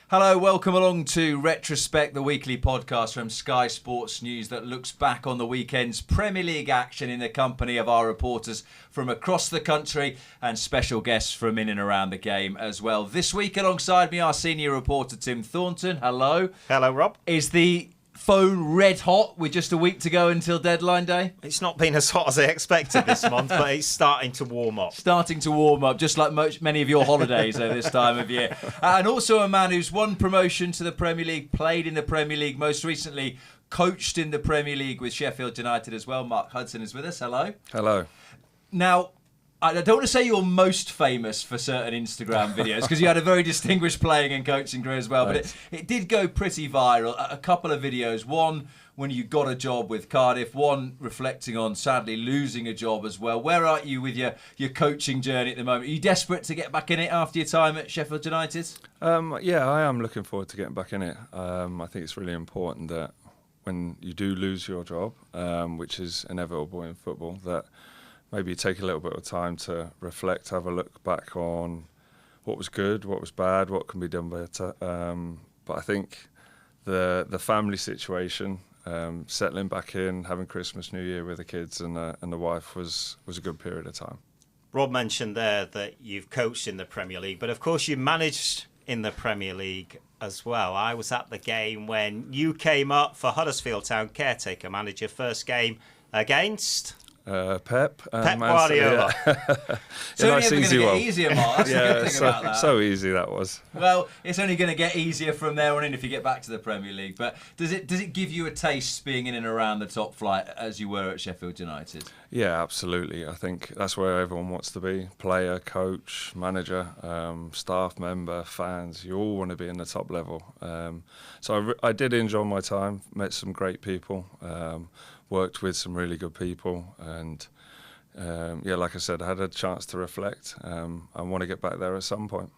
Hello, welcome along to Retrospect, the weekly podcast from Sky Sports News that looks back on the weekend's Premier League action in the company of our reporters from across the country and special guests from in and around the game as well. This week alongside me, our senior reporter Tim Thornton. Hello. Hello, Rob. Is the phone red hot with just a week to go until deadline day? It's not been as hot as I expected this month, but it's starting to warm up. Starting to warm up, just like many of your holidays at this time of year. And also a man who's won promotion to the Premier League, played in the Premier League, most recently coached in the Premier League with Sheffield United as well. Mark Hudson is with us. Hello. Hello. Now, I don't want to say you're most famous for certain Instagram videos because you had a very distinguished playing and coaching career as well, but it did go pretty viral. A couple of videos, one when you got a job with Cardiff, one reflecting on sadly losing a job as well. Where are you with your coaching journey at the moment? Are you desperate to get back in it after your time at Sheffield United? Yeah, I am looking forward to getting back in it. I think it's really important that when you do lose your job, which is inevitable in football, that maybe you take a little bit of time to reflect, have a look back on what was good, what was bad, what can be done better. But I think the family situation, settling back in, having Christmas, New Year with the kids and the wife was a good period of time. Rob mentioned there that you've coached in the Premier League, but of course you managed in the Premier League as well. I was at the game when you came up for Huddersfield Town caretaker manager, first game against Pep Guardiola. It's only ever going to get easier, Mark. That's the good thing about that. So easy that was. Well, it's only going to get easier from there on in if you get back to the Premier League. But does it give you a taste being in and around the top flight as you were at Sheffield United? Yeah, absolutely. I think that's where everyone wants to be. Player, coach, manager, staff member, fans. You all want to be in the top level. So I did enjoy my time, met some great people, worked with some really good people, and like I said, I had a chance to reflect. I want to get back there at some point.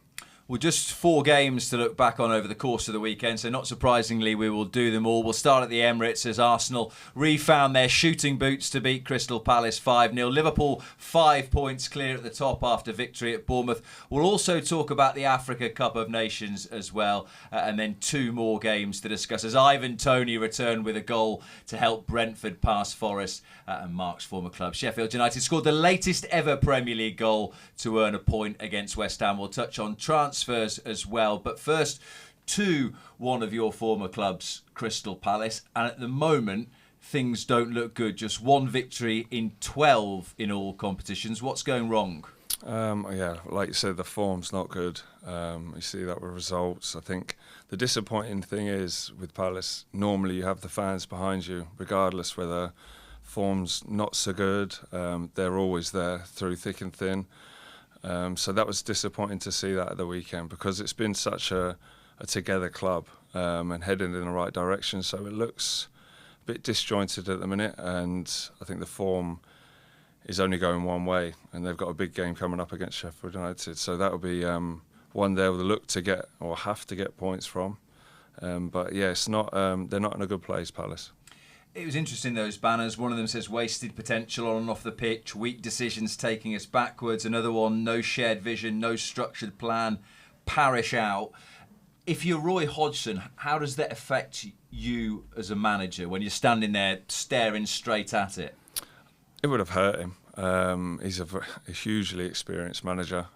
Well, just 4 games to look back on over the course of the weekend, so not surprisingly we will do them all. We'll start at the Emirates as Arsenal refound their shooting boots to beat Crystal Palace 5-0. Liverpool 5 points clear at the top after victory at Bournemouth. We'll also talk about the Africa Cup of Nations as well, and then 2 more games to discuss as Ivan Toney returned with a goal to help Brentford pass Forest, and Mark's former club Sheffield United scored the latest ever Premier League goal to earn a point against West Ham. We'll touch on transfers as well, but first to one of your former clubs, Crystal Palace, and at the moment things don't look good. Just 1 victory in 12 in all competitions. What's going wrong? Like you said, the form's not good. You see that with results. I think the disappointing thing is with Palace, normally you have the fans behind you regardless whether form's not so good. They're always there through thick and thin. So that was disappointing to see that at the weekend because it's been such a together club and heading in the right direction. So it looks a bit disjointed at the minute, and I think the form is only going one way, and they've got a big game coming up against Sheffield United. So that will be one they'll look to get or have to get points from. But yeah, it's not. They're not in a good place, Palace. It was interesting, those banners. One of them says wasted potential on and off the pitch, weak decisions taking us backwards. Another one, no shared vision, no structured plan, parish out. If you're Roy Hodgson, how does that affect you as a manager when you're standing there staring straight at it? It would have hurt him. He's a hugely experienced manager.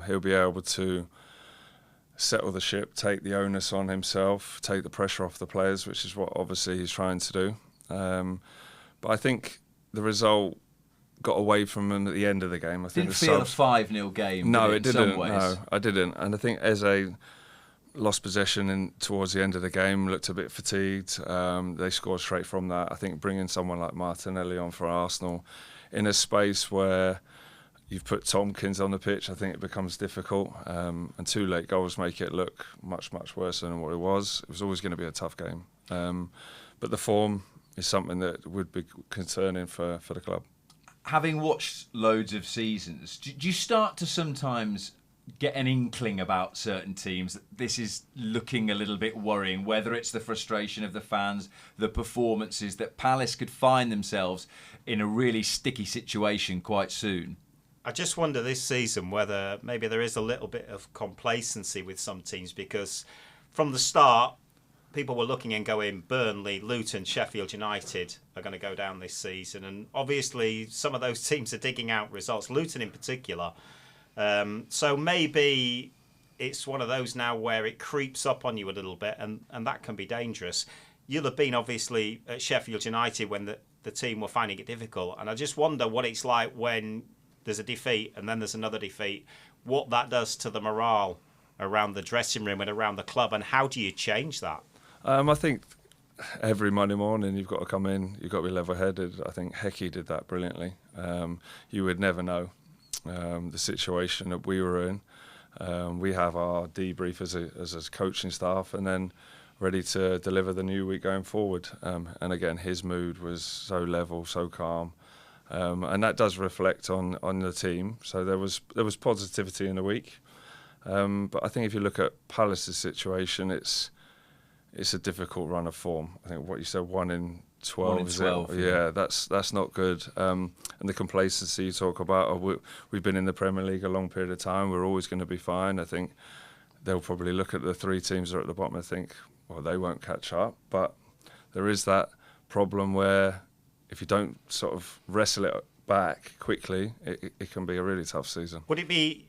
He'll be able to settle the ship, take the onus on himself, take the pressure off the players, which is what obviously he's trying to do. But I think the result got away from him at the end of the game. I think didn't feel a 5-0 game. No, it didn't. Some ways. No, I didn't. And I think Eze lost possession towards the end of the game, looked a bit fatigued. They scored straight from that. I think bringing someone like Martinelli on for Arsenal in a space where you've put Tompkins on the pitch, I think it becomes difficult. And 2 late goals make it look much, much worse than what it was. It was always going to be a tough game. But the form is something that would be concerning for the club. Having watched loads of seasons, do you start to sometimes get an inkling about certain teams that this is looking a little bit worrying, whether it's the frustration of the fans, the performances, that Palace could find themselves in a really sticky situation quite soon? I just wonder this season whether maybe there is a little bit of complacency with some teams, because from the start, people were looking and going, Burnley, Luton, Sheffield United are going to go down this season. And obviously, some of those teams are digging out results, Luton in particular. So maybe it's one of those now where it creeps up on you a little bit, and that can be dangerous. You'll have been, obviously, at Sheffield United when the team were finding it difficult. And I just wonder what it's like when there's a defeat and then there's another defeat, what that does to the morale around the dressing room and around the club, and how do you change that? I think every Monday morning you've got to come in, you've got to be level-headed. I think Hecky did that brilliantly. You would never know the situation that we were in. We have our debrief as a coaching staff, and then ready to deliver the new week going forward. And again, his mood was so level, so calm, and that does reflect on the team. So there was positivity in the week. But I think if you look at Palace's situation, it's a difficult run of form. I think what you said, 1 in 12. 1 in 12. Yeah, that's not good. And the complacency you talk about, we've been in the Premier League a long period of time. We're always going to be fine. I think they'll probably look at the 3 teams that are at the bottom and think, well, they won't catch up. But there is that problem where if you don't sort of wrestle it back quickly, it can be a really tough season. Would it be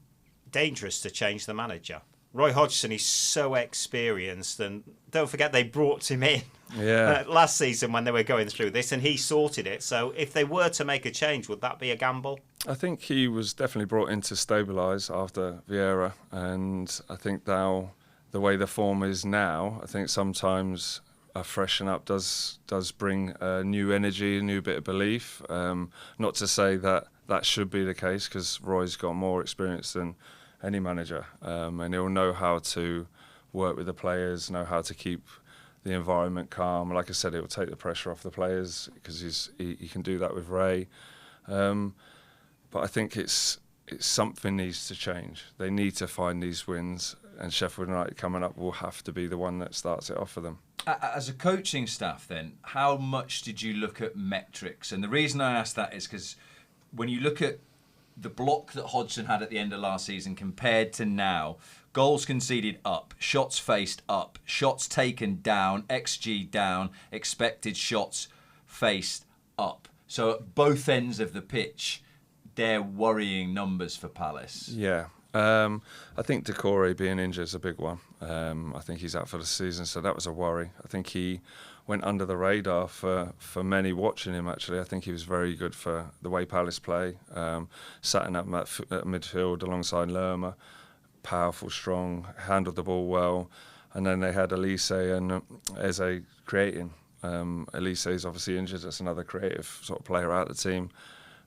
dangerous to change the manager? Roy Hodgson is so experienced, and don't forget they brought him in last season when they were going through this, and he sorted it. So if they were to make a change, would that be a gamble? I think he was definitely brought in to stabilise after Vieira, and I think now the way the form is now, I think sometimes a freshen up does bring a new energy, a new bit of belief. Not to say that should be the case, because Roy's got more experience than any manager, and he'll know how to work with the players, know how to keep the environment calm. Like I said, he'll take the pressure off the players because he can do that with Ray. But I think it's something needs to change. They need to find these wins, and Sheffield United coming up will have to be the one that starts it off for them. As a coaching staff then, how much did you look at metrics? And the reason I ask that is because when you look at the block that Hodgson had at the end of last season compared to now, goals conceded up, shots faced up, shots taken down, XG down, expected shots faced up. So at both ends of the pitch, they're worrying numbers for Palace. Yeah. I think Decore being injured is a big one. I think he's out for the season, so that was a worry. I think he went under the radar for many watching him, actually. I think he was very good for the way Palace play. Sat in at midfield alongside Lerma. Powerful, strong, handled the ball well. And then they had Elise and Eze creating. Elise is obviously injured. That's another creative sort of player out of the team.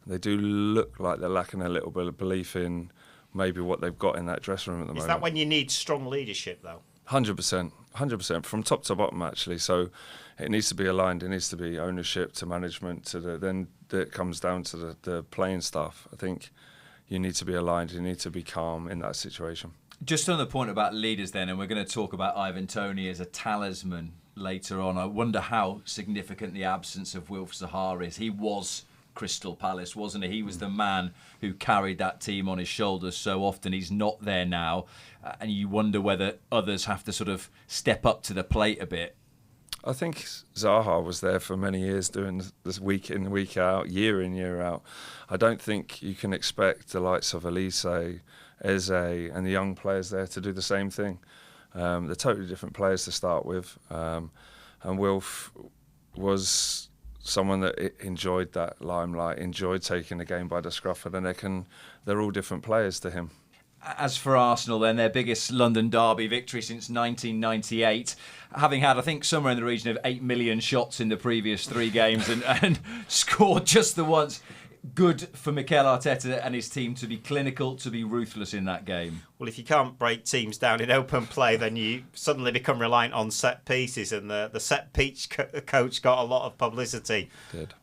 They do look like they're lacking a little bit of belief in maybe what they've got in that dressing room at the moment. Is that when you need strong leadership, though? 100%, from top to bottom, actually. So it needs to be aligned. It needs to be ownership to management. Then it comes down to the playing staff. I think you need to be aligned. You need to be calm in that situation. Just on the point about leaders then, and we're going to talk about Ivan Toney as a talisman later on. I wonder how significant the absence of Wilf Zaha is. He was Crystal Palace, wasn't he? He was the man who carried that team on his shoulders so often. He's not there now, and you wonder whether others have to sort of step up to the plate a bit. I think Zaha was there for many years doing this week in, week out, year in, year out. I don't think you can expect the likes of Elise, Eze and the young players there to do the same thing. They're totally different players to start with, and Wilf was someone that enjoyed that limelight, enjoyed taking the game by the scruff, and they're all different players to him. As for Arsenal then, their biggest London derby victory since 1998, having had, I think, somewhere in the region of 8 million shots in the previous 3 games and scored just the once. Good for Mikel Arteta and his team to be clinical, to be ruthless in that game. Well, if you can't break teams down in open play, then you suddenly become reliant on set pieces, and the set piece coach got a lot of publicity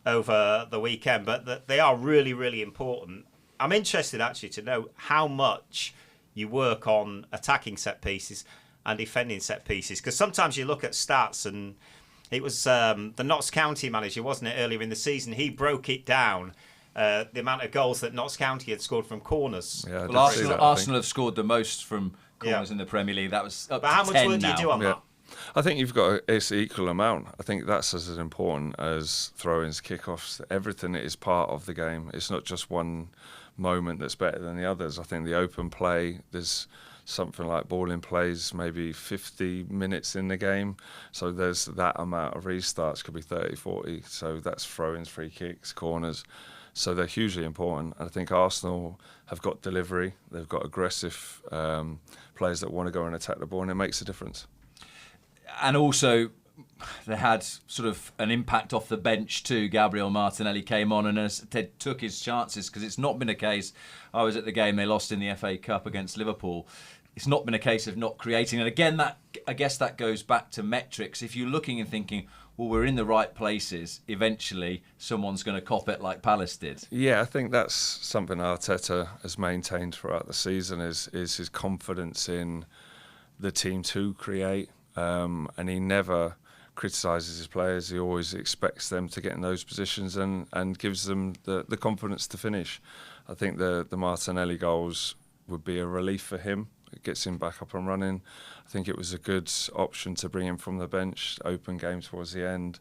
over the weekend, but they are really, really important. I'm interested actually to know how much you work on attacking set pieces and defending set pieces, because sometimes you look at stats, and it was the Notts County manager, wasn't it, earlier in the season? He broke it down. The amount of goals that Notts County had scored from corners. Yeah, well, Arsenal have scored the most from corners in the Premier League. That was up But to how much 10 work do you now. do on that? I think you've got it's equal amount. I think that's as important as throw-ins, kickoffs. Everything is part of the game. It's not just one moment that's better than the others. I think the open play, there's something like ball in plays, maybe 50 minutes in the game. So there's that amount of restarts, could be 30, 40. So that's throw-ins, free kicks, corners. So they're hugely important. And I think Arsenal have got delivery. They've got aggressive players that want to go and attack the ball, and it makes a difference. And also, they had sort of an impact off the bench too. Gabriel Martinelli came on and took his chances, because it's not been a case. I was at the game they lost in the FA Cup against Liverpool. It's not been a case of not creating. And again, I guess that goes back to metrics. If you're looking and thinking, well, we're in the right places, eventually someone's going to cop it like Palace did. Yeah, I think that's something Arteta has maintained throughout the season is his confidence in the team to create. And he never criticises his players. He always expects them to get in those positions and gives them the confidence to finish. I think the Martinelli goals would be a relief for him. It gets him back up and running. I think it was a good option to bring him from the bench, open game towards the end.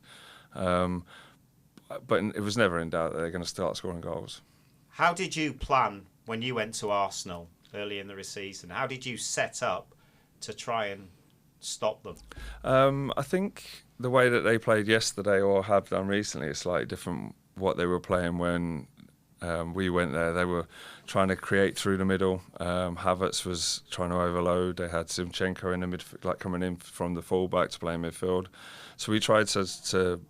But it was never in doubt that they're going to start scoring goals. How did you plan when you went to Arsenal early in the season? How did you set up to try and stop them? I think the way that they played yesterday or have done recently is slightly different what they were playing when we went there. They were trying to create through the middle. Havertz was trying to overload. They had Zinchenko in the midfield, like coming in from the fullback to play midfield. So we tried to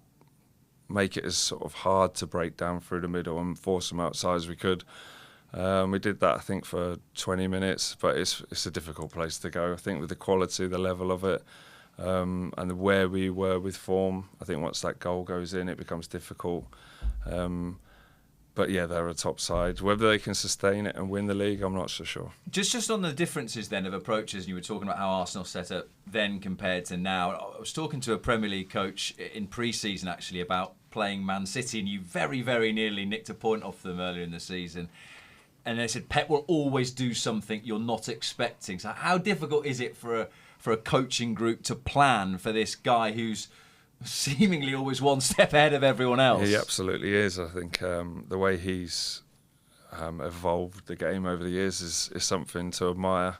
make it as sort of hard to break down through the middle and force them outside as we could. We did that, I think, for 20 minutes, but it's a difficult place to go. I think with the quality, the level of it, and where we were with form, I think once that goal goes in, it becomes difficult. But yeah, they're a top side. Whether they can sustain it and win the league, I'm not so sure. Just on the differences then of approaches, and you were talking about how Arsenal set up then compared to now. I was talking to a Premier League coach in pre-season actually about playing Man City, and you very, very nearly nicked a point off them earlier in the season. And they said Pep will always do something you're not expecting. So how difficult is it for a coaching group to plan for this guy who's seemingly always one step ahead of everyone else? He absolutely is. I think the way he's evolved the game over the years is something to admire.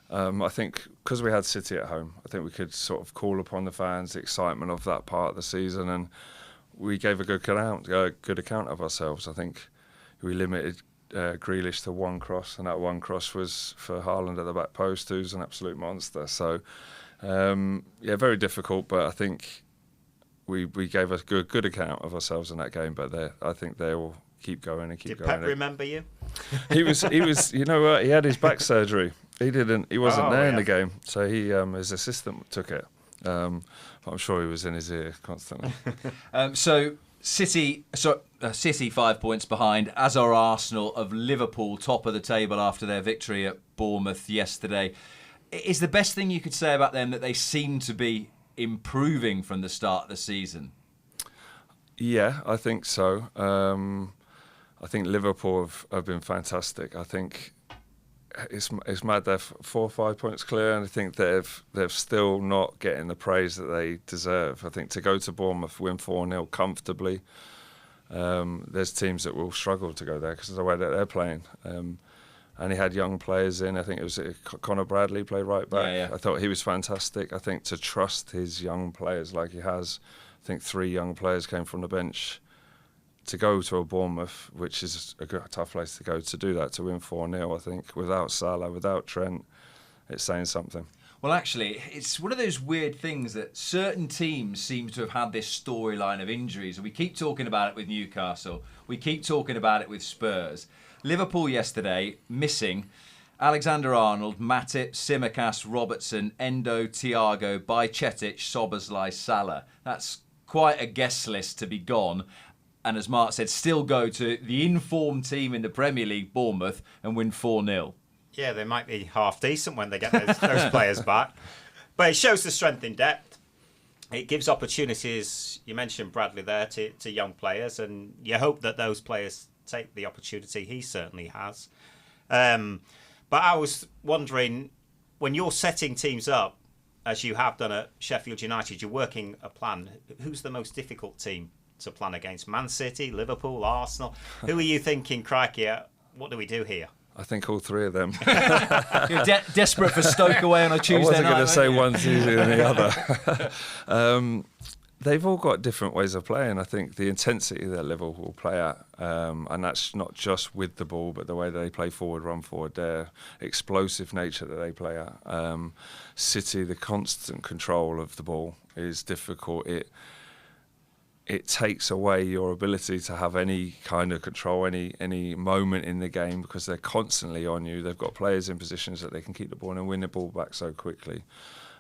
I think because we had City at home, I think we could sort of call upon the fans, the excitement of that part of the season, and we gave a good account of ourselves. I think we limited Grealish to one cross, and that one cross was for Haaland at the back post, who's an absolute monster. So, yeah, very difficult, but I think we gave a good account of ourselves in that game. But I think they will keep going and keep going. Did Pep remember you? He was. You know what? He had his back surgery. He wasn't there in the game, so his assistant took it. But I'm sure he was in his ear constantly. So City 5 points behind, as are Arsenal of Liverpool, top of the table after their victory at Bournemouth yesterday. Is the best thing you could say about them that they seem to be improving from the start of the season? Yeah, I think so. I think Liverpool have been fantastic. I think it's mad they're 4 or 5 points clear, and I think they've still not getting the praise that they deserve. I think to go to Bournemouth, win 4-0 comfortably, there's teams that will struggle to go there because of the way that they're playing. And he had young players in. I think it was Conor Bradley played right back. Yeah. I thought he was fantastic. I think to trust his young players like he has, I think 3 young players came from the bench to go to a Bournemouth, which is a tough place to go, to do that, to win 4-0, I think, without Salah, without Trent, it's saying something. Well, actually, it's one of those weird things that certain teams seem to have had this storyline of injuries. And we keep talking about it with Newcastle. We keep talking about it with Spurs. Liverpool yesterday, missing Alexander-Arnold, Matip, Tsimikas, Robertson, Endo, Thiago, Bajcetic, Szoboszlai, Salah. That's quite a guest list to be gone. And as Mark said, still go to the informed team in the Premier League, Bournemouth, and win 4-0. Yeah, they might be half decent when they get those players back. But it shows the strength in depth. It gives opportunities, you mentioned Bradley there, to young players, and you hope that those players take the opportunity. He certainly has. But I was wondering, when you're setting teams up, as you have done at Sheffield United, you're working a plan. Who's the most difficult team to plan against? Man City, Liverpool, Arsenal? Who are you thinking, crikey, what do we do here? I think all three of them. You're desperate for Stoke away on a Tuesday night. I wasn't going to say one's easier than the other. They've all got different ways of playing. I think the intensity that Liverpool play at, and that's not just with the ball, but the way they play forward, run forward, their explosive nature that they play at. City, the constant control of the ball is difficult. It takes away your ability to have any kind of control, any moment in the game, because they're constantly on you. They've got players in positions that they can keep the ball and win the ball back so quickly.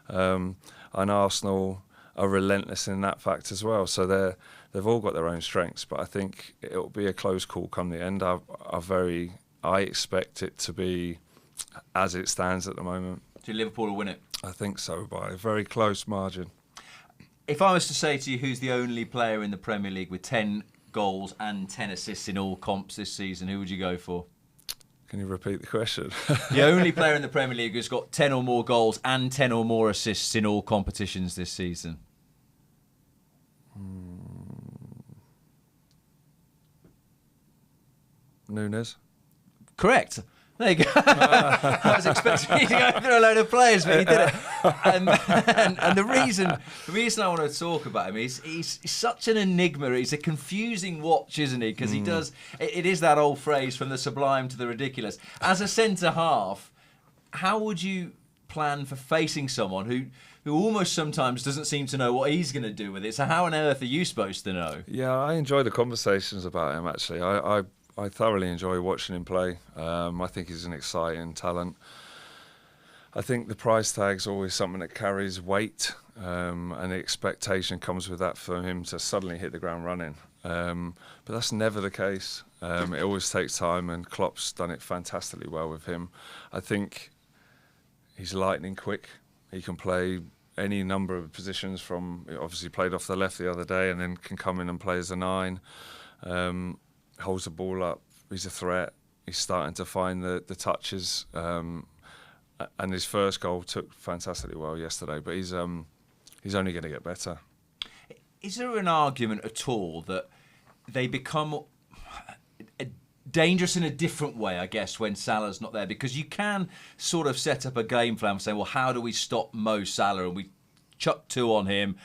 And Arsenal are relentless in that fact as well. So they've all got their own strengths, but I think it'll be a close call come the end. I expect it to be as it stands at the moment. Do Liverpool will win it? I think so, by a very close margin. If I was to say to you who's the only player in the Premier League with 10 goals and 10 assists in all comps this season, who would you go for? Can you repeat the question? The only player in the Premier League who's got 10 or more goals and 10 or more assists in all competitions this season. Nunes. Correct. There you go. I was expecting you to go through a load of players, but you did it. And the reason I want to talk about him is he's such an enigma. He's a confusing watch, isn't he? Because he does. It is that old phrase, from the sublime to the ridiculous. As a centre half, how would you plan for facing someone who almost sometimes doesn't seem to know what he's going to do with it? So how on earth are you supposed to know? Yeah, I enjoy the conversations about him, actually. I thoroughly enjoy watching him play. I think he's an exciting talent. I think the price tag's always something that carries weight, and the expectation comes with that for him to suddenly hit the ground running. But that's never the case. It always takes time, and Klopp's done it fantastically well with him. I think he's lightning quick. He can play any number of positions, from obviously played off the left the other day and then can come in and play as a 9. Holds the ball up. He's a threat. He's starting to find the touches, and his first goal took fantastically well yesterday. But he's only going to get better. Is there an argument at all that they become dangerous in a different way, I guess, when Salah's not there? Because you can sort of set up a game plan for saying, well, how do we stop Mo Salah? And we chuck 2 on him,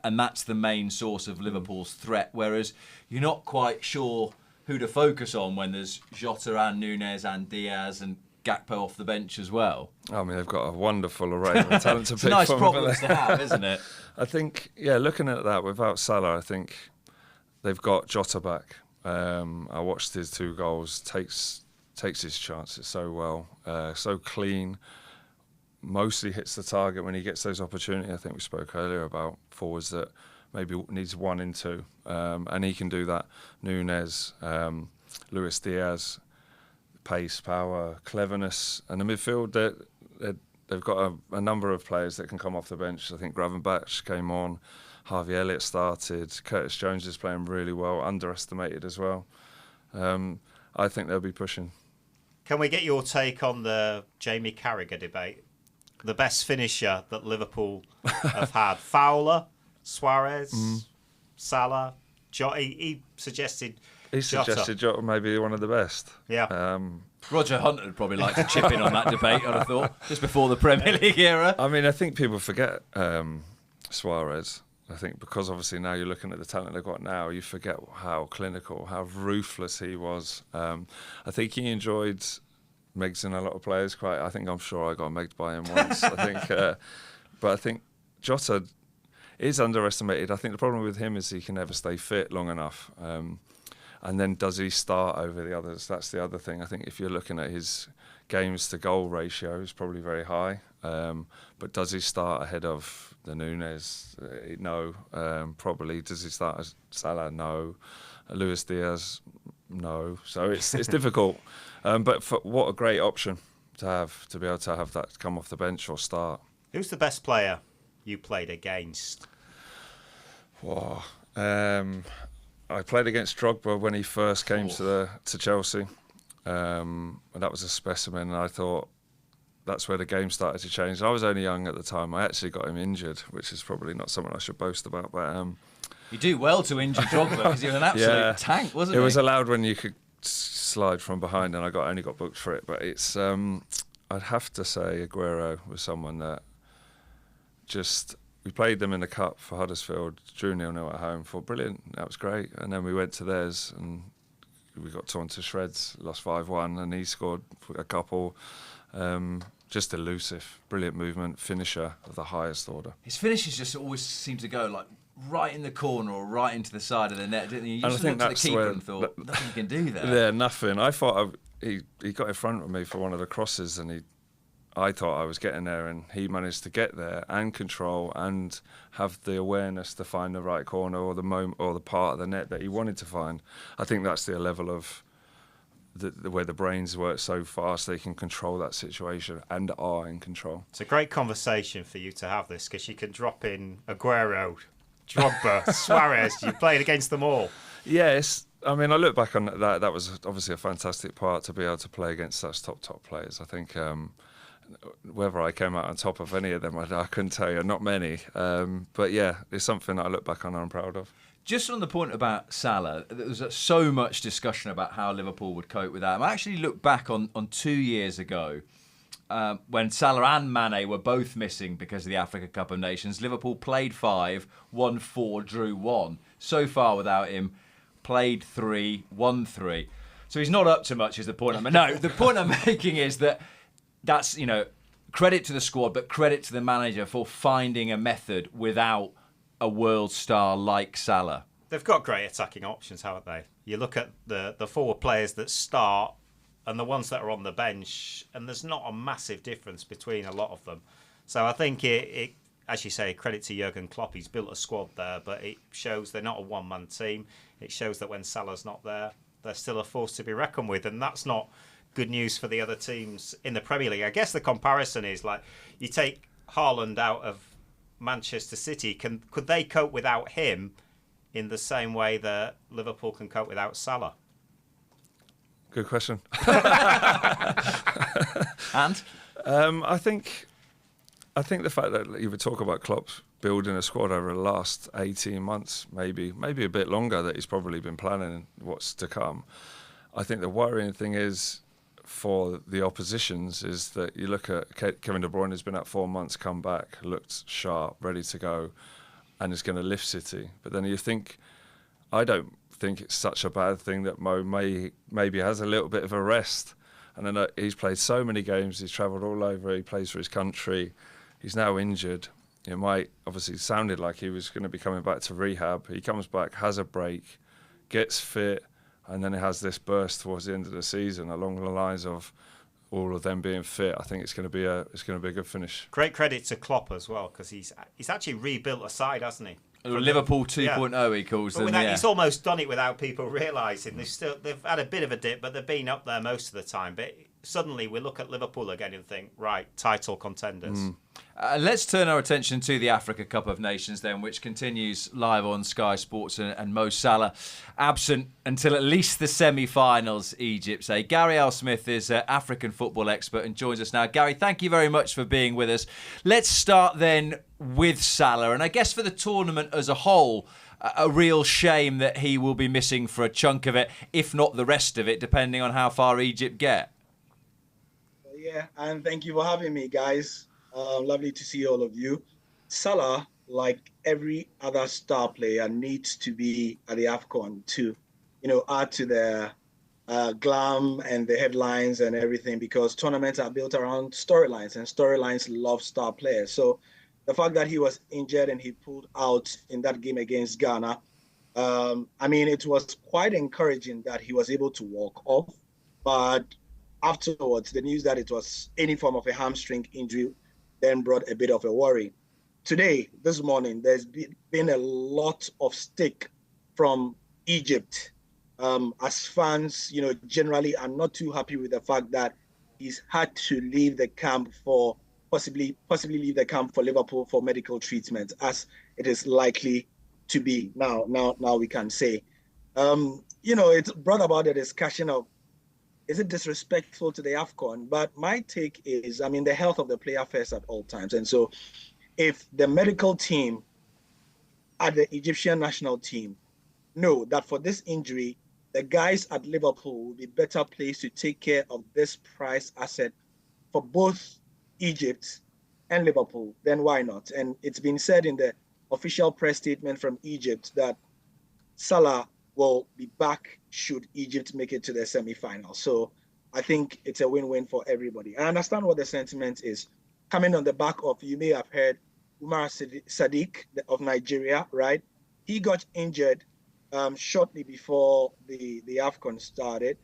and that's the main source of Liverpool's threat. Whereas you're not quite sure who to focus on when there's Jota and Nunes and Diaz and Gakpo off the bench as well. I mean, they've got a wonderful array of talent to pick from. It's a nice problem to have, isn't it? I think, looking at that, without Salah, I think they've got Jota back. I watched his 2 goals, takes his chances so well, so clean, mostly hits the target when he gets those opportunities. I think we spoke earlier about forwards that maybe needs 1 in 2, and he can do that. Nunes, Luis Diaz, pace, power, cleverness, and the midfield, they've got a number of players that can come off the bench. I think Gravenberch came on, Harvey Elliott started, Curtis Jones is playing really well, underestimated as well. I think they'll be pushing. Can we get your take on the Jamie Carragher debate? The best finisher that Liverpool have had? Fowler, Suarez, Salah, Jota. He suggested Jota maybe one of the best. Yeah. Roger Hunt would probably like to chip in on that debate, I'd have thought, just before the Premier League era. I mean, I think people forget Suarez. I think because obviously now you're looking at the talent they've got now, you forget how clinical, how ruthless he was. I think he enjoyed Megs and a lot of players quite. I'm sure I got megged by him once. But I think Jota is underestimated. I think the problem with him is he can never stay fit long enough. And then does he start over the others? That's the other thing. I think if you're looking at his games to goal ratio, it's probably very high. But does he start ahead of the Nunes? No. Probably. Does he start as Salah? No. Luis Diaz? No. So it's difficult. But what a great option to have, to be able to have that come off the bench or start. Who's the best player you played against? Wow. I played against Drogba when he first came to Chelsea. And that was a specimen. And I thought that's where the game started to change. I was only young at the time. I actually got him injured, which is probably not something I should boast about. But you do well to injure Drogba because he was an absolute tank, wasn't he? It was allowed when you could slide from behind, and I only got booked for it. But it's I'd have to say Aguero was someone that we played them in the cup for Huddersfield, drew 0-0 at home. Thought brilliant, that was great, and then we went to theirs and we got torn to shreds, lost 5-1, and he scored a couple. Just elusive, brilliant movement, finisher of the highest order. His finishes just always seem to go like right in the corner or right into the side of the net, didn't he? You just looked at the keeper and thought, nothing can do that. Yeah, nothing. I thought he got in front of me for one of the crosses, and I thought I was getting there, and he managed to get there and control and have the awareness to find the right corner or the moment or the part of the net that he wanted to find. I think that's the level of where the brains work so fast they can control that situation and are in control. It's a great conversation for you to have this, because you can drop in Aguero, Drogba, Suarez. You played against them all. Yes. I mean, I look back on that. That was obviously a fantastic part to be able to play against such top players. I think whether I came out on top of any of them, I couldn't tell you. Not many. But yeah, it's something that I look back on and I'm proud of. Just on the point about Salah, there was so much discussion about how Liverpool would cope with that. I actually looked back on 2 years ago when Salah and Mane were both missing because of the Africa Cup of Nations. Liverpool played 5, won 4, drew 1. So far without him, played 3, won 3. So he's not up to much is the point I'm making. No, the point I'm making is that's, credit to the squad, but credit to the manager for finding a method without a world star like Salah. They've got great attacking options, haven't they? You look at the 4 players that start and the ones that are on the bench, and there's not a massive difference between a lot of them. So I think it as you say, credit to Jurgen Klopp. He's built a squad there, but it shows they're not a one-man team. It shows that when Salah's not there, they're still a force to be reckoned with, and that's not good news for the other teams in the Premier League. I guess the comparison is like you take Haaland out of Manchester City. Could they cope without him in the same way that Liverpool can cope without Salah? Good question. And I think the fact that you would talk about Klopp building a squad over the last 18 months, maybe a bit longer, that he's probably been planning what's to come. I think the worrying thing is for the oppositions is that you look at Kevin De Bruyne, who's been out 4 months, come back, looked sharp, ready to go, and is going to lift City. But then you think, I don't think it's such a bad thing that Mo maybe has a little bit of a rest. And then he's played so many games, he's travelled all over, he plays for his country, he's now injured. It might obviously sounded like he was going to be coming back to rehab. He comes back, has a break, gets fit, and then it has this burst towards the end of the season along the lines of all of them being fit. I think it's going to be a good finish. Great credit to Klopp as well, because he's actually rebuilt a side, hasn't he? Liverpool 2.0 he calls them. He's almost done it without people realising. They've had a bit of a dip, but they've been up there most of the time. But suddenly we look at Liverpool again and think, right, title contenders. Let's turn our attention to the Africa Cup of Nations then, which continues live on Sky Sports, and Mo Salah absent until at least the semi-finals, Egypt say. Gary L. Smith is an African football expert and joins us now. Gary, thank you very much for being with us. Let's start then with Salah, and I guess for the tournament as a whole, a real shame that he will be missing for a chunk of it, if not the rest of it, depending on how far Egypt get. Yeah, and thank you for having me, guys. Lovely to see all of you. Salah, like every other star player, needs to be at the AFCON to, add to the glam and the headlines and everything, because tournaments are built around storylines, and storylines love star players. So the fact that he was injured and he pulled out in that game against Ghana, it was quite encouraging that he was able to walk off. But afterwards, the news that it was any form of a hamstring injury then brought a bit of a worry. Today, this morning, there's been a lot of stick from Egypt, as fans, generally are not too happy with the fact that he's had to leave the camp for possibly leave the camp for Liverpool for medical treatment, as it is likely to be now we can say. It's brought about a discussion of is it disrespectful to the AFCON? But my take is, I mean, the health of the player first at all times. And so if the medical team at the Egyptian national team know that for this injury, the guys at Liverpool will be better placed to take care of this prize asset for both Egypt and Liverpool, then why not? And it's been said in the official press statement from Egypt that Salah will be back should Egypt make it to the semi-final. So I think it's a win-win for everybody. I understand what the sentiment is. Coming on the back of, you may have heard, Umar Sadiq of Nigeria, right? He got injured shortly before the AFCON started,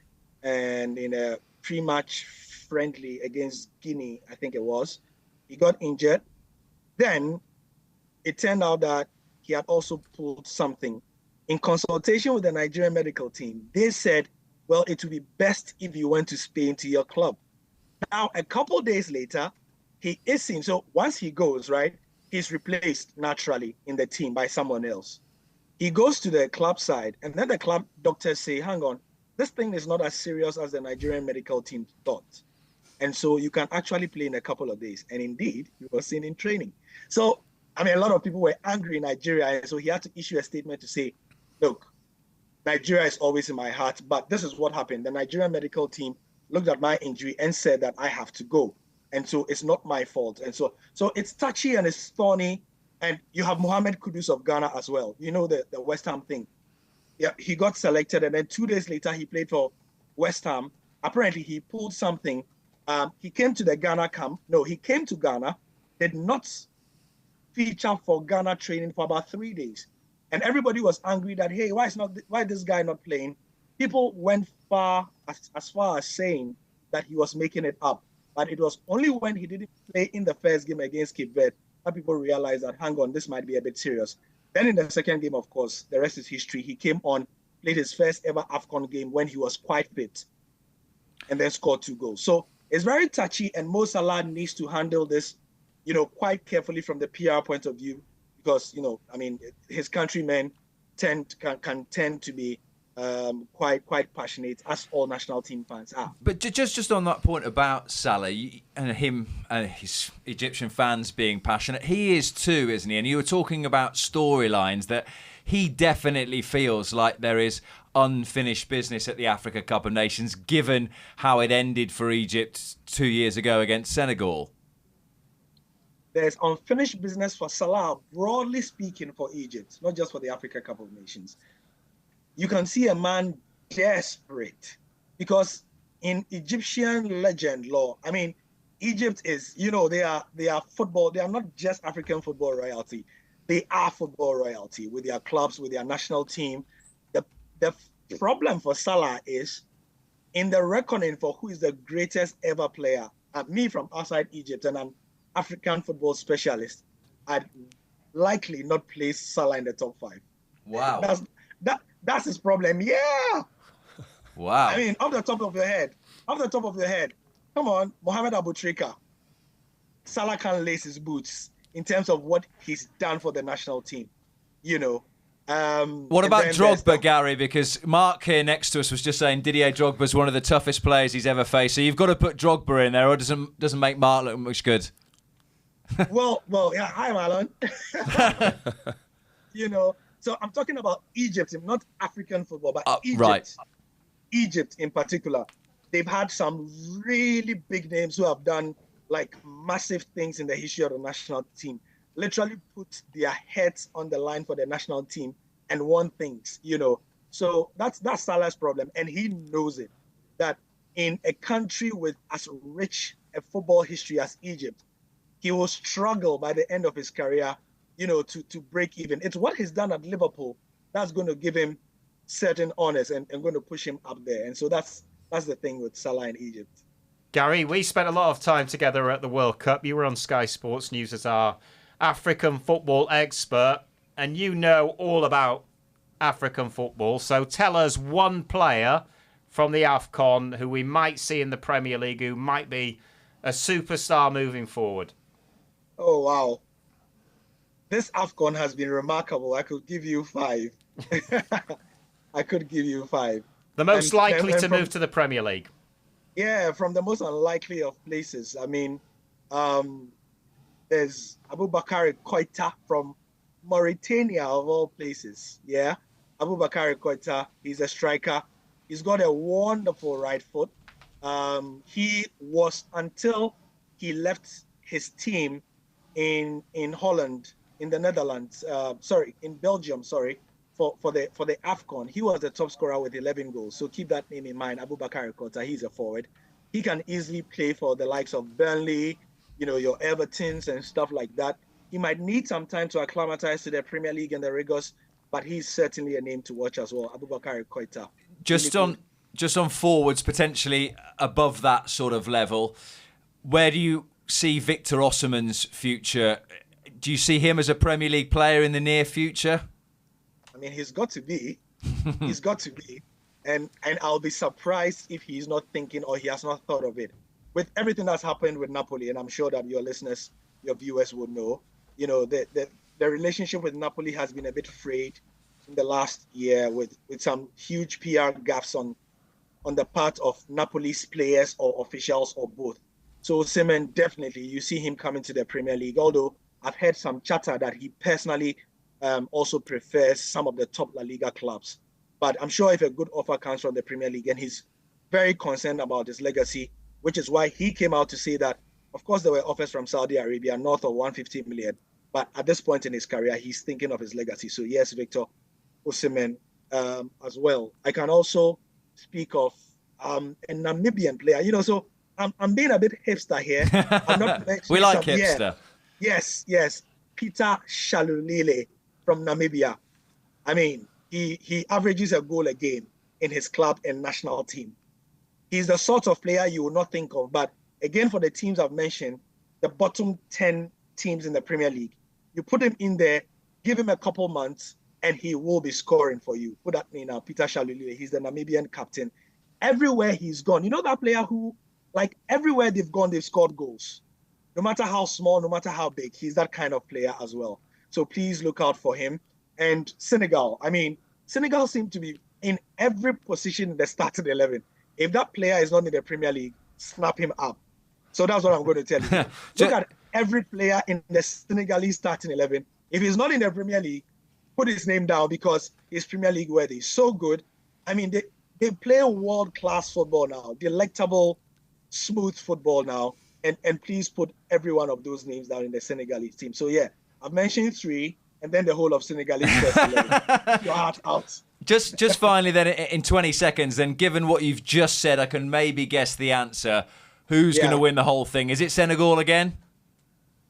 and in a pre-match friendly against Guinea, I think it was, he got injured. Then it turned out that he had also pulled something. In consultation with the Nigerian medical team, they said, well, it would be best if you went to Spain to your club. Now, a couple days later, he is seen. So once he goes, right, he's replaced naturally in the team by someone else. He goes to the club side, and then the club doctors say, hang on, this thing is not as serious as the Nigerian medical team thought. And so you can actually play in a couple of days. And indeed, he was seen in training. So, I mean, a lot of people were angry in Nigeria. And so he had to issue a statement to say, look, Nigeria is always in my heart, but this is what happened. The Nigerian medical team looked at my injury and said that I have to go. And so it's not my fault. And so it's touchy and it's thorny. And you have Mohamed Kudus of Ghana as well. You know, the West Ham thing. Yeah, he got selected, and then 2 days later, he played for West Ham. Apparently, he pulled something. He came to the Ghana camp. No, he came to Ghana, did not feature for Ghana training for about 3 days. And everybody was angry that, hey, why is this guy not playing? People went as far as saying that he was making it up. But it was only when he didn't play in the first game against Cape Verde that people realized that, hang on, this might be a bit serious. Then in the second game, of course, the rest is history. He came on, played his first ever AFCON game when he was quite fit, and then scored 2 goals. So it's very touchy, and Mo Salah needs to handle this, quite carefully from the PR point of view, because, I mean, his countrymen can tend to be quite passionate, as all national team fans are. But just on that point about Salah and him and his Egyptian fans being passionate, he is too, isn't he? And you were talking about storylines that he definitely feels like there is unfinished business at the Africa Cup of Nations, given how it ended for Egypt 2 years ago against Senegal. There's unfinished business for Salah, broadly speaking, for Egypt, not just for the Africa Cup of Nations. You can see a man desperate because in Egyptian legend law, I mean, Egypt is, they are football. They are not just African football royalty. They are football royalty with their clubs, with their national team. The problem for Salah is in the reckoning for who is the greatest ever player. Me from outside Egypt, and I'm African football specialist, I'd likely not place Salah in the top 5. Wow. That's his problem. Yeah. Wow. I mean, off the top of your head, come on, Mohamed Aboutrika. Salah can't lace his boots in terms of what he's done for the national team. What about Drogba, Gary? Because Mark here next to us was just saying Didier Drogba's one of the toughest players he's ever faced. So you've got to put Drogba in there, or it doesn't make Mark look much good. well, yeah. Hi, Marlon. So I'm talking about Egypt, not African football, but Egypt. Right. Egypt in particular. They've had some really big names who have done like massive things in the history of the national team. Literally put their heads on the line for the national team and won things, So that's Salah's problem. And he knows it, that in a country with as rich a football history as Egypt, he will struggle by the end of his career to break even. It's what he's done at Liverpool that's going to give him certain honors and going to push him up there. And so that's the thing with Salah in Egypt. Gary, we spent a lot of time together at the World Cup. You were on Sky Sports News as our African football expert, and you know all about African football. So tell us one player from the AFCON who we might see in the Premier League who might be a superstar moving forward. Oh, wow. This AFCON has been remarkable. I could give you 5. I could give you 5. The most likely to move to the Premier League. Yeah, from the most unlikely of places. I mean, um, there's Abubakar Koita from Mauritania, of all places. Yeah, Abubakar Koita, he's a striker. He's got a wonderful right foot. He was, until he left his team in Holland, in the Netherlands, sorry, in Belgium, sorry, for the AFCON. He was the top scorer with 11 goals. So keep that name in mind. Abubakar Kota, he's a forward. He can easily play for the likes of Burnley, your Evertons and stuff like that. He might need some time to acclimatize to the Premier League and the rigors, but he's certainly a name to watch as well. Abubakar Koita. Just on forwards, potentially above that sort of level, where do you see Victor Osimhen's future? Do you see him as a Premier League player in the near future? I mean, he's got to be. He's got to be. And I'll be surprised if he's not thinking or he has not thought of it. With everything that's happened with Napoli, and I'm sure that your listeners, your viewers would know, the relationship with Napoli has been a bit frayed in the last year with some huge PR gaffes on the part of Napoli's players or officials or both. So Osimhen, definitely, you see him coming to the Premier League, although I've heard some chatter that he personally also prefers some of the top La Liga clubs. But I'm sure if a good offer comes from the Premier League, and he's very concerned about his legacy, which is why he came out to say that, of course, there were offers from Saudi Arabia north of 150 million. But at this point in his career, he's thinking of his legacy. So yes, Victor Osimhen as well. I can also speak of a Namibian player. So I'm being a bit hipster here. I'm not we like hipster. Yeah. Yes. Peter Shalulile from Namibia. I mean, he averages a goal a game in his club and national team. He's the sort of player you would not think of. But again, for the teams I've mentioned, the bottom 10 teams in the Premier League, you put him in there, give him a couple months, and he will be scoring for you. Put that name now, Peter Shalulile. He's the Namibian captain. Everywhere he's gone, that player who, like, everywhere they've gone, they've scored goals. No matter how small, no matter how big, he's that kind of player as well. So please look out for him. And Senegal seem to be in every position in the starting 11. If that player is not in the Premier League, snap him up. So that's what I'm going to tell you. Look at every player in the Senegalese starting 11. If he's not in the Premier League, put his name down because he's Premier League worthy. So good. I mean, they play world-class football now, delectable, smooth football now. And please put every one of those names down in the Senegalese team. So yeah, I've mentioned 3, and then the whole of Senegalese first 11. Your heart out. Just finally then, in 20 seconds, then given what you've just said, I can maybe guess the answer. Who's going to win the whole thing? Is it Senegal again?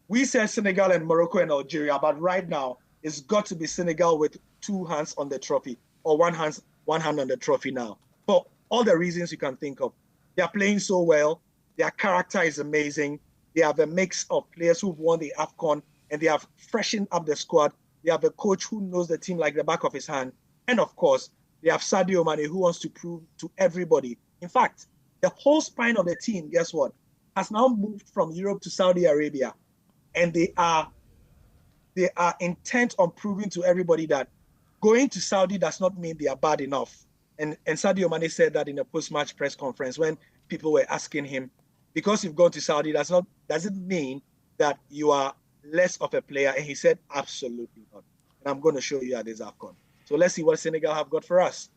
We said Senegal and Morocco and Algeria, but right now it's got to be Senegal with 2 hands on the trophy, or one hand on the trophy now. For all the reasons you can think of. They are playing so well. Their character is amazing. They have a mix of players who've won the AFCON, and they have freshened up the squad. They have a coach who knows the team like the back of his hand. And of course, they have Sadio Mane, who wants to prove to everybody. In fact, the whole spine of the team, guess what, has now moved from Europe to Saudi Arabia. And they are intent on proving to everybody that going to Saudi does not mean they are bad enough. And Sadio Mane said that in a post-match press conference when people were asking him, because you've gone to Saudi, does it mean that you are less of a player? And he said, absolutely not. And I'm going to show you at this AFCON. So let's see what Senegal have got for us.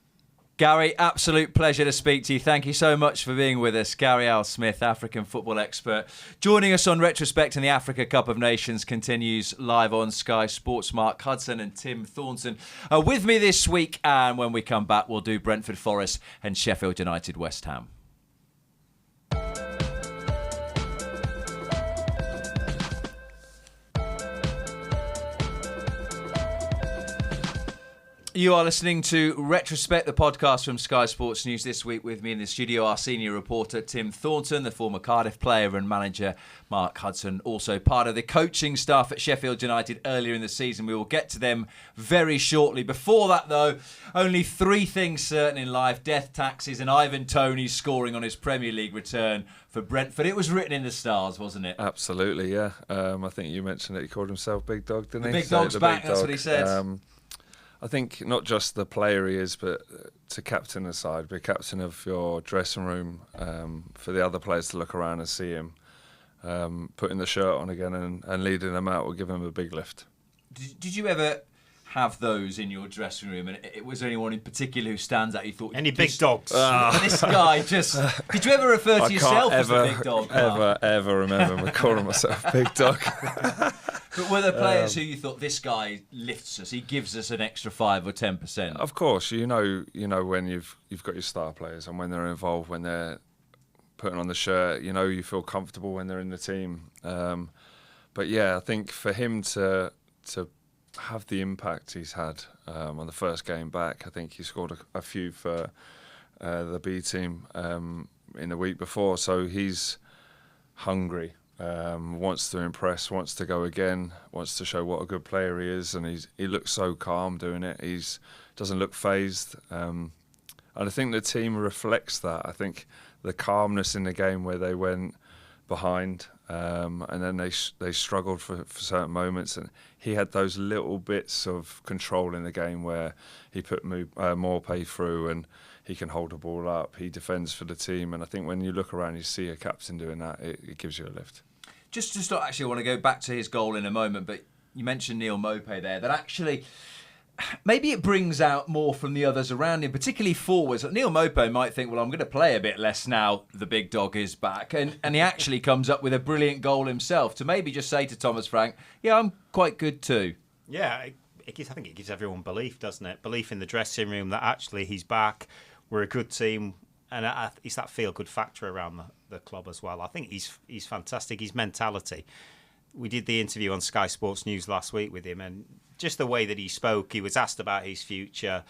Gary, absolute pleasure to speak to you. Thank you so much for being with us. Gary Al-Smith, African football expert. Joining us on Retrospect in the Africa Cup of Nations continues live on Sky Sports. Mark Hudson and Tim Thornton are with me this week. And when we come back, we'll do Brentford Forest and Sheffield United West Ham. You are listening to Retrospect, the podcast from Sky Sports News. This week with me in the studio, our senior reporter, Tim Thornton, the former Cardiff player and manager, Mark Hudson, also part of the coaching staff at Sheffield United earlier in the season. We will get to them very shortly. Before that, though, only 3 things certain in life: death, taxes, and Ivan Toney scoring on his Premier League return for Brentford. It was written in the stars, wasn't it? Absolutely, yeah. I think you mentioned it. He called himself Big Dog, didn't he? The Big Dog's back, that's what he said. I think not just the player he is, but to captain the side, be captain of your dressing room, for the other players to look around and see him, putting the shirt on again and leading them out will give him a big lift. Did you ever have those in your dressing room? And was there anyone in particular who stands out? You thought Any big dogs? This guy just. Did you ever refer to yourself as a big dog? Ever remember calling myself big dog. But were there players who you thought, this guy lifts us, he gives us an extra 5 or 10%? Of course, you know when you've got your star players and when they're involved, when they're putting on the shirt, you feel comfortable when they're in the team. But yeah, I think for him to have the impact he's had on the first game back, I think he scored a few for the B team in the week before, so he's hungry. Wants to impress, wants to go again, wants to show what a good player he is, and he looks so calm doing it. He's doesn't look phased, and I think the team reflects that. I think the calmness in the game where they went behind, and then they struggled for certain moments, and he had those little bits of control in the game where he put more pay through and he can hold the ball up, he defends for the team, and I think when you look around you see a captain doing that, it gives you a lift. Just actually I want to go back to his goal in a moment, but you mentioned Neil Maupay there, that actually maybe it brings out more from the others around him, particularly forwards. Neil Maupay might think, well, I'm going to play a bit less now the big dog is back, and he actually comes up with a brilliant goal himself to maybe just say to Thomas Frank, yeah, I'm quite good too. Yeah, I think it gives everyone belief, doesn't it? Belief in the dressing room that actually he's back, we're a good team, and it's that feel-good factor around the club as well. I think he's fantastic, his mentality. We did the interview on Sky Sports News last week with him, and just the way that he spoke, he was asked about his future,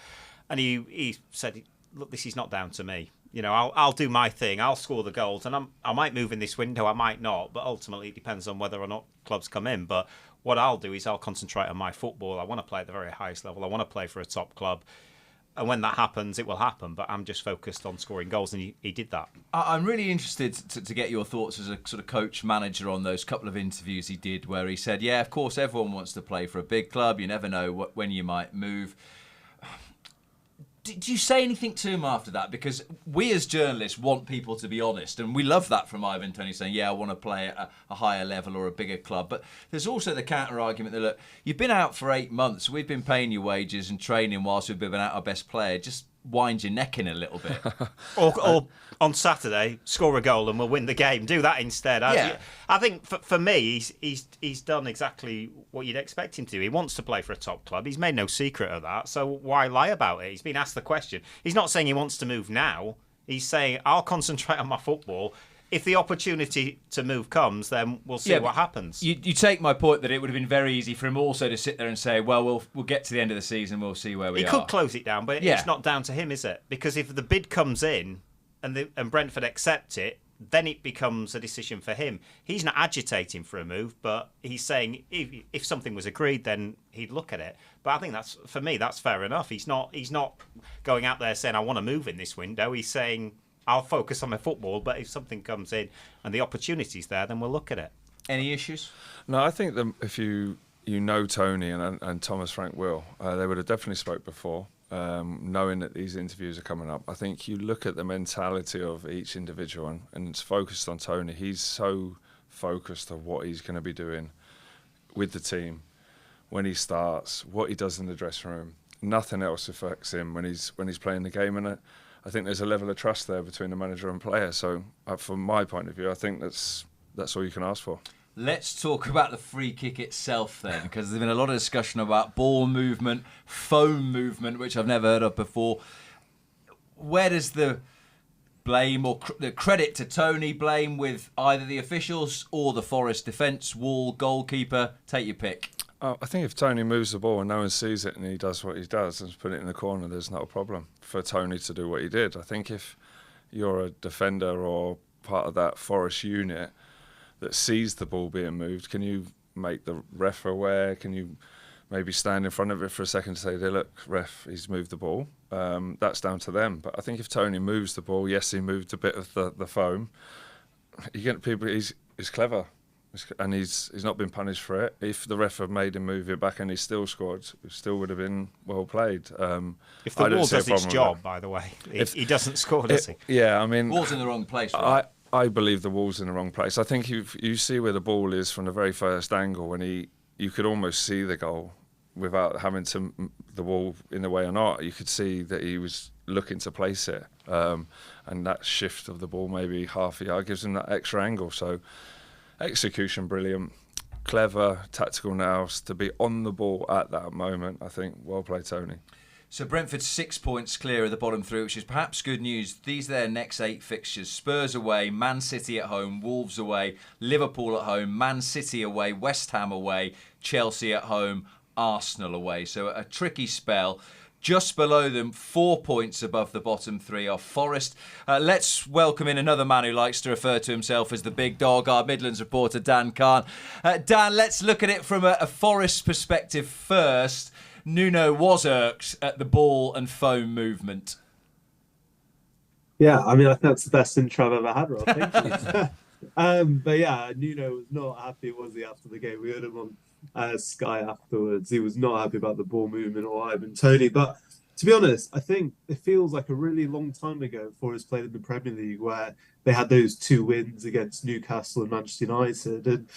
and he said, look, this is not down to me. I'll do my thing, I'll score the goals, and I might move in this window, I might not, but ultimately it depends on whether or not clubs come in. But what I'll do is I'll concentrate on my football. I want to play at the very highest level. I want to play for a top club. And when that happens, it will happen. But I'm just focused on scoring goals, and he did that. I'm really interested to get your thoughts as a sort of coach-manager on those couple of interviews he did where he said, yeah, of course, everyone wants to play for a big club. You never know when you might move. Did you say anything to him after that? Because we as journalists want people to be honest, and we love that from Ivan Toney saying, yeah, I want to play at a higher level or a bigger club. But there's also the counter-argument that, look, you've been out for 8 months, we've been paying you wages and training whilst we've been out our best player. Just wind your neck in a little bit. or on Saturday, score a goal and we'll win the game. Do that instead. I think for me, he's done exactly what you'd expect him to do. He wants to play for a top club. He's made no secret of that. So why lie about it? He's been asked the question. He's not saying he wants to move now. He's saying, I'll concentrate on my football. If the opportunity to move comes, then we'll see what happens. You take my point that it would have been very easy for him also to sit there and say, well, we'll get to the end of the season, we'll see where we are. He could close it down, but it's not down to him, is it? Because if the bid comes in and Brentford accept it, then it becomes a decision for him. He's not agitating for a move, but he's saying if something was agreed, then he'd look at it. But I think for me, that's fair enough. He's not going out there saying, I want to move in this window. He's saying, I'll focus on my football, but if something comes in and the opportunity's there, then we'll look at it. Any issues? No, I think that if you know Tony and Thomas Frank will, they would have definitely spoke before, knowing that these interviews are coming up. I think you look at the mentality of each individual and it's focused on Tony. He's so focused on what he's going to be doing with the team when he starts, what he does in the dressing room. Nothing else affects him when he's playing the game, and I think there's a level of trust there between the manager and player. So, from my point of view, I think that's all you can ask for. Let's talk about the free kick itself then, because there's been a lot of discussion about ball movement, foam movement, which I've never heard of before. Where does the blame or the credit to Tony blame with either the officials or the Forest defence, wall, goalkeeper? Take your pick. I think if Tony moves the ball and no one sees it and he does what he does and put it in the corner, there's not a problem for Tony to do what he did. I think if you're a defender or part of that Forest unit that sees the ball being moved, can you make the ref aware? Can you maybe stand in front of it for a second to say, hey, look, ref, he's moved the ball? That's down to them. But I think if Tony moves the ball, yes, he moved a bit of the foam. You get people, he's clever. And he's not been punished for it. If the ref had made him move it back and he still scored, it still would have been well played. If the wall does its job, by the way, he doesn't score, does he? Yeah, I mean... Wall's in the wrong place, right? I believe the wall's in the wrong place. I think you see where the ball is from the very first angle, when you could almost see the goal without having the wall in the way or not. You could see that he was looking to place it. And that shift of the ball, maybe half a yard, gives him that extra angle. So... execution brilliant, clever tactical nous to be on the ball at that moment. I think well played, Toney. So Brentford 6 points clear of the bottom three, which is perhaps good news. These are their next 8 fixtures: Spurs away, Man City at home, Wolves away, Liverpool at home, Man City away, West Ham away, Chelsea at home, Arsenal away. So a tricky spell. Just below them, 4 points above the bottom three, are Forest. Let's welcome in another man who likes to refer to himself as the big dog, our Midlands reporter, Dan Khan. Dan, let's look at it from a Forest perspective first. Nuno was irked at the ball and foam movement. Yeah, I mean, I think that's the best intro I've ever had, Rob. Thank you. But yeah, Nuno was not happy, was he, after the game? We heard him on Sky afterwards. He was not happy about the ball movement or Ivan Toney. But to be honest, I think it feels like a really long time ago Forest played in the Premier League, where they had those 2 wins against Newcastle and Manchester United. And,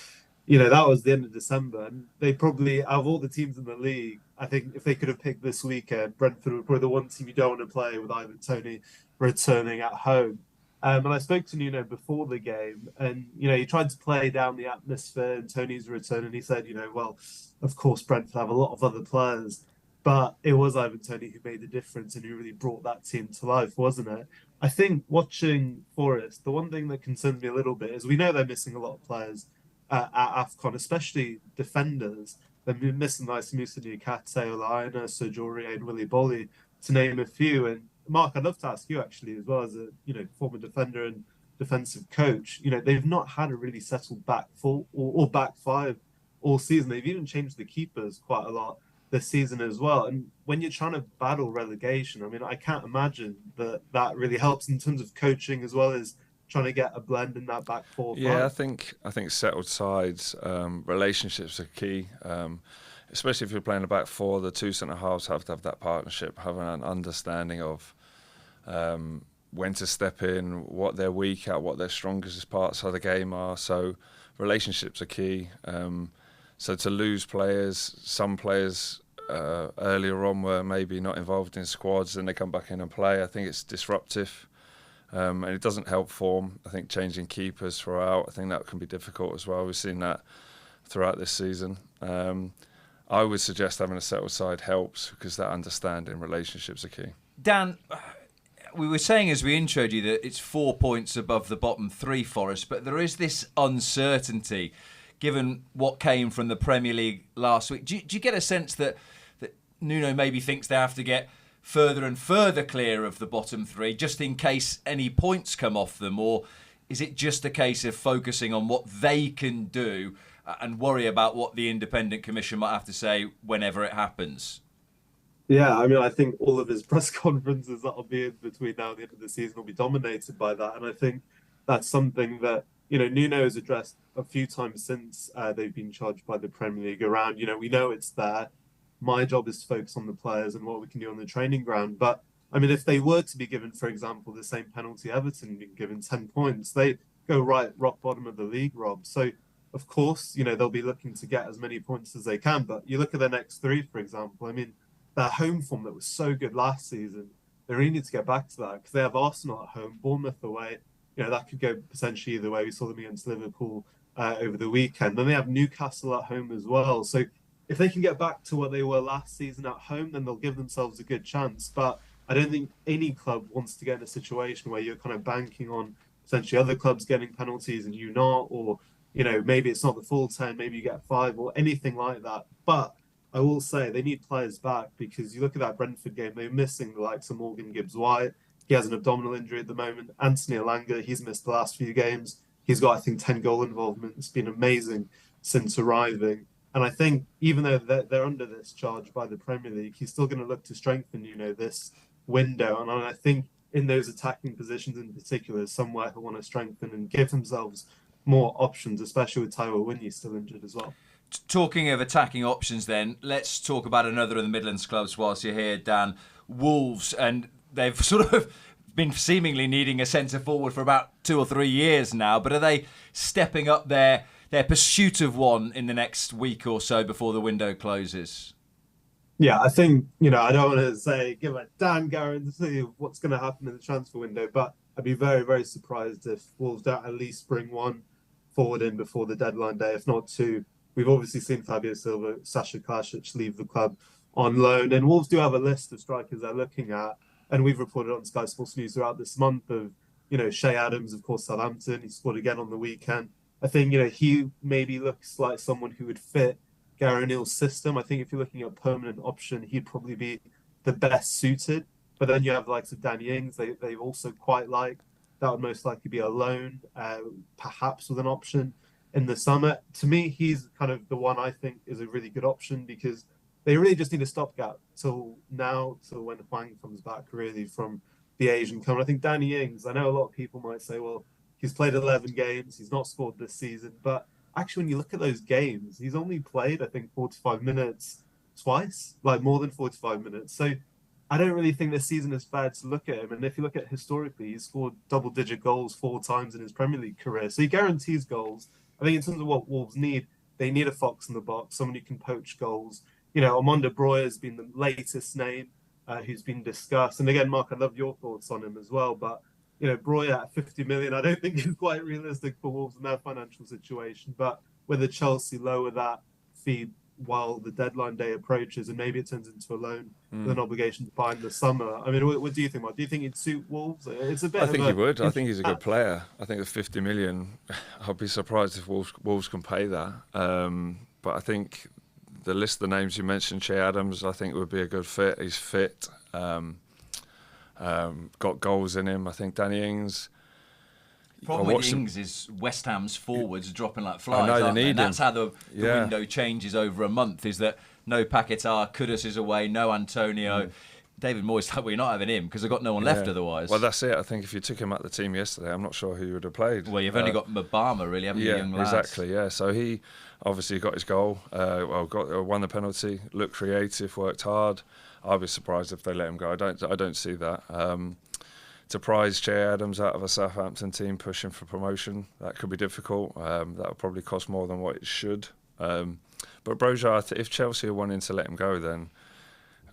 you know, that was the end of December. And they probably, out of all the teams in the league, I think if they could have picked this weekend, Brentford were probably the one team you don't want to play with Ivan Toney returning at home. And I spoke to Nuno before the game, and, you know, he tried to play down the atmosphere and Tony's return, and he said, you know, well, of course, Brentford have a lot of other players, but it was Ivan Toney who made the difference and who really brought that team to life, wasn't it? I think watching Forest, the one thing that concerns me a little bit is we know they're missing a lot of players at AFCON, especially defenders. They're missing like Musa Niakate, Olaina, Sojori, and Willy Bolly, to name a few. And Mark, I'd love to ask you actually, as well as a former defender and defensive coach. You know, they've not had a really settled back four or back five all season. They've even changed the keepers quite a lot this season as well. And when you're trying to battle relegation, I mean, I can't imagine that really helps in terms of coaching as well as trying to get a blend in that back four. Yeah, I think settled sides, relationships are key. Especially if you're playing a back four, the 2 centre halves have to have that partnership, having an understanding of when to step in, what they're weak at, what their strongest parts of the game are. So relationships are key. So to lose players, some players earlier on were maybe not involved in squads and they come back in and play. I think it's disruptive. And it doesn't help form. I think changing keepers throughout, I think that can be difficult as well. We've seen that throughout this season. I would suggest having a settled side helps because that understanding relationships are key. Dan, we were saying as we introed you that it's 4 points above the bottom three, Forest, but there is this uncertainty given what came from the Premier League last week. Do you get a sense that Nuno maybe thinks they have to get further and further clear of the bottom three just in case any points come off them? Or is it just a case of focusing on what they can do and worry about what the Independent Commission might have to say whenever it happens? Yeah, I mean, I think all of his press conferences that will be in between now and the end of the season will be dominated by that. And I think that's something that, you know, Nuno has addressed a few times since they've been charged by the Premier League around, you know, we know it's there. My job is to focus on the players and what we can do on the training ground. But, I mean, if they were to be given, for example, the same penalty Everton being given 10 points, they go rock bottom of the league, Rob. So, of course, you know, they'll be looking to get as many points as they can. But you look at their next three, for example, I mean, their home form that was so good last season, they really need to get back to that because they have Arsenal at home, Bournemouth away. You know, that could go potentially either way. We saw them against Liverpool over the weekend. Then they have Newcastle at home as well. So if they can get back to what they were last season at home, then they'll give themselves a good chance. But I don't think any club wants to get in a situation where you're kind of banking on essentially other clubs getting penalties and you not, or, you know, maybe it's not the full 10, maybe you get 5 or anything like that. But I will say they need players back because you look at that Brentford game, they're missing the likes of Morgan Gibbs-White. He has an abdominal injury at the moment. Anthony Elanga, he's missed the last few games. He's got, I think, 10 goal involvement. It's been amazing since arriving. And I think even though they're under this charge by the Premier League, he's still going to look to strengthen, you know, this window. And I think in those attacking positions in particular, somewhere he'll want to strengthen and give themselves more options, especially with Taiwo Winnie still injured as well. Talking of attacking options then, let's talk about another of the Midlands clubs whilst you're here, Dan. Wolves, and they've sort of been seemingly needing a centre forward for about 2 or 3 years now, but are they stepping up their pursuit of one in the next week or so before the window closes? Yeah, I think, I don't want to give a damn guarantee of what's going to happen in the transfer window, but I'd be very, very surprised if Wolves don't at least bring one forward in before the deadline day, if not two. We've obviously seen Fabio Silva, Sasha Klasic leave the club on loan, and Wolves do have a list of strikers they're looking at, and we've reported on Sky Sports News throughout this month of, Shea Adams, of course, Southampton. He scored again on the weekend. I think, he maybe looks like someone who would fit Gary O'Neill's system. I think if you're looking at a permanent option, he'd probably be the best suited. But then you have the likes of Danny Ings, they also quite like. That would most likely be a loan, perhaps with an option in the summer. To me, he's kind of the one I think is a really good option because they really just need a stopgap till when Hwang comes back, really, from the Asian Cup. I think Danny Ings, I know a lot of people might say, well, he's played 11 games, he's not scored this season, but actually, when you look at those games, he's only played, I think, 45 minutes twice, like more than 45 minutes. So I don't really think this season is fair to look at him. And if you look at historically, he's scored double-digit goals 4 times in his Premier League career. So he guarantees goals. I think in terms of what Wolves need, they need a fox in the box, someone who can poach goals. Armando Broya has been the latest name who's been discussed. And again, Mark, I love your thoughts on him as well. But Broya at 50 million, I don't think is quite realistic for Wolves in their financial situation. But whether Chelsea lower that fee while the deadline day approaches and maybe it turns into a loan with an obligation to buy in the summer. I mean, what do you think, Mark? Do you think he'd suit Wolves? It's a bit. I think he would. I think he's a good player. I think the 50 million, I'd be surprised if Wolves can pay that. But I think the list of the names you mentioned, Shea Adams, I think would be a good fit. He's fit. Got goals in him. I think Danny Ings. The problem with Ings is West Ham's forwards are dropping like flies, I know, aren't they? And that's how the Yeah. window changes over a month, is that no Paquetá, Kudus is away, no Antonio. David Moyes, we're not having him because they've got no one left otherwise. Well, that's it. I think if you took him out the team yesterday, I'm not sure who you would have played. Well, you've only got Mabama, really, haven't you, young lads? Exactly, yeah. So he obviously got his goal, won the penalty, looked creative, worked hard. I'd be surprised if they let him go. I don't see that. To prize Shea Adams out of a Southampton team pushing for promotion, that could be difficult. That would probably cost more than what it should. But Broja, if Chelsea are wanting to let him go, then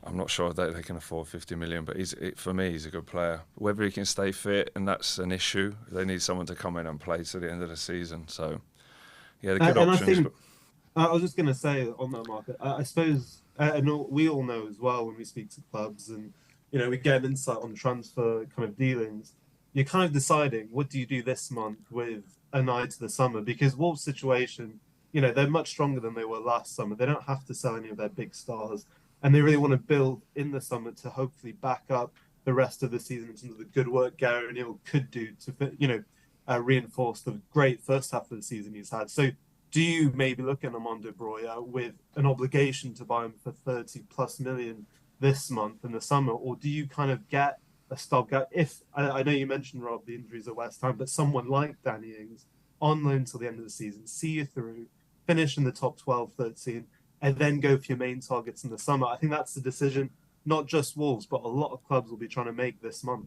I'm not sure that they can afford 50 million. But for me, he's a good player. Whether he can stay fit, and that's an issue. They need someone to come in and play to the end of the season. So, yeah, they're good options. I was just going to say on that, Mark, I suppose, and we all know as well when we speak to clubs and we get an insight on transfer kind of dealings. You're kind of deciding what do you do this month with an eye to the summer, because Wolves' situation, they're much stronger than they were last summer. They don't have to sell any of their big stars, and they really want to build in the summer to hopefully back up the rest of the season in terms of the good work Gary O'Neill could do to, reinforce the great first half of the season he's had. So do you maybe look at Armando Broya with an obligation to buy him for 30+ million this month in the summer, or do you kind of get a stopgap? If I know you mentioned, Rob, the injuries at West Ham, but someone like Danny Ings on loan till the end of the season, see you through, finish in the top 12, 13, and then go for your main targets in the summer. I think that's the decision not just Wolves, but a lot of clubs will be trying to make this month.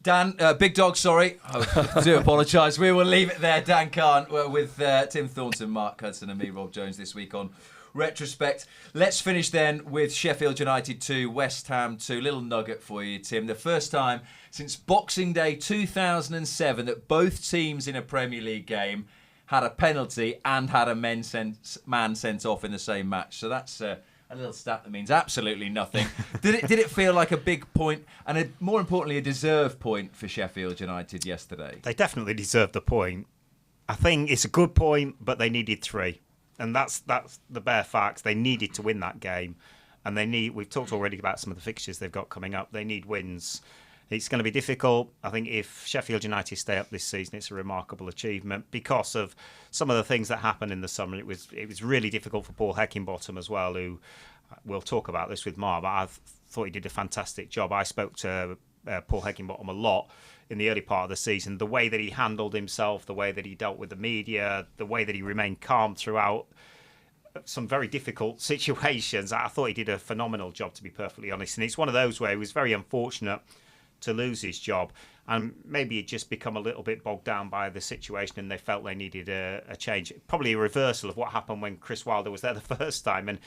Dan, Big Dog, sorry. I do apologise. We will leave it there. Dan Khan with Tim Thornton, Mark Hudson and me, Rob Jones, this week on Retrospect. Let's finish then with Sheffield United 2, West Ham 2. Little nugget for you, Tim. The first time since Boxing Day 2007 that both teams in a Premier League game had a penalty and had a man sent off in the same match. So that's a little stat that means absolutely nothing. Did it feel like a big point and more importantly a deserved point for Sheffield United yesterday? They definitely deserved the point. I think it's a good point, but they needed 3. And that's the bare facts. They needed to win that game. And we've talked already about some of the fixtures they've got coming up. They need wins. It's going to be difficult. I think if Sheffield United stay up this season, it's a remarkable achievement because of some of the things that happened in the summer. It was really difficult for Paul Heckingbottom as well, who we'll talk about this with Mark, but I thought he did a fantastic job. I spoke to Paul Heckingbottom a lot in the early part of the season. The way that he handled himself, the way that he dealt with the media, the way that he remained calm throughout some very difficult situations. I thought he did a phenomenal job, to be perfectly honest. And it's one of those where he was very unfortunate to lose his job, and maybe he'd just become a little bit bogged down by the situation and they felt they needed a change. Probably a reversal of what happened when Chris Wilder was there the first time. And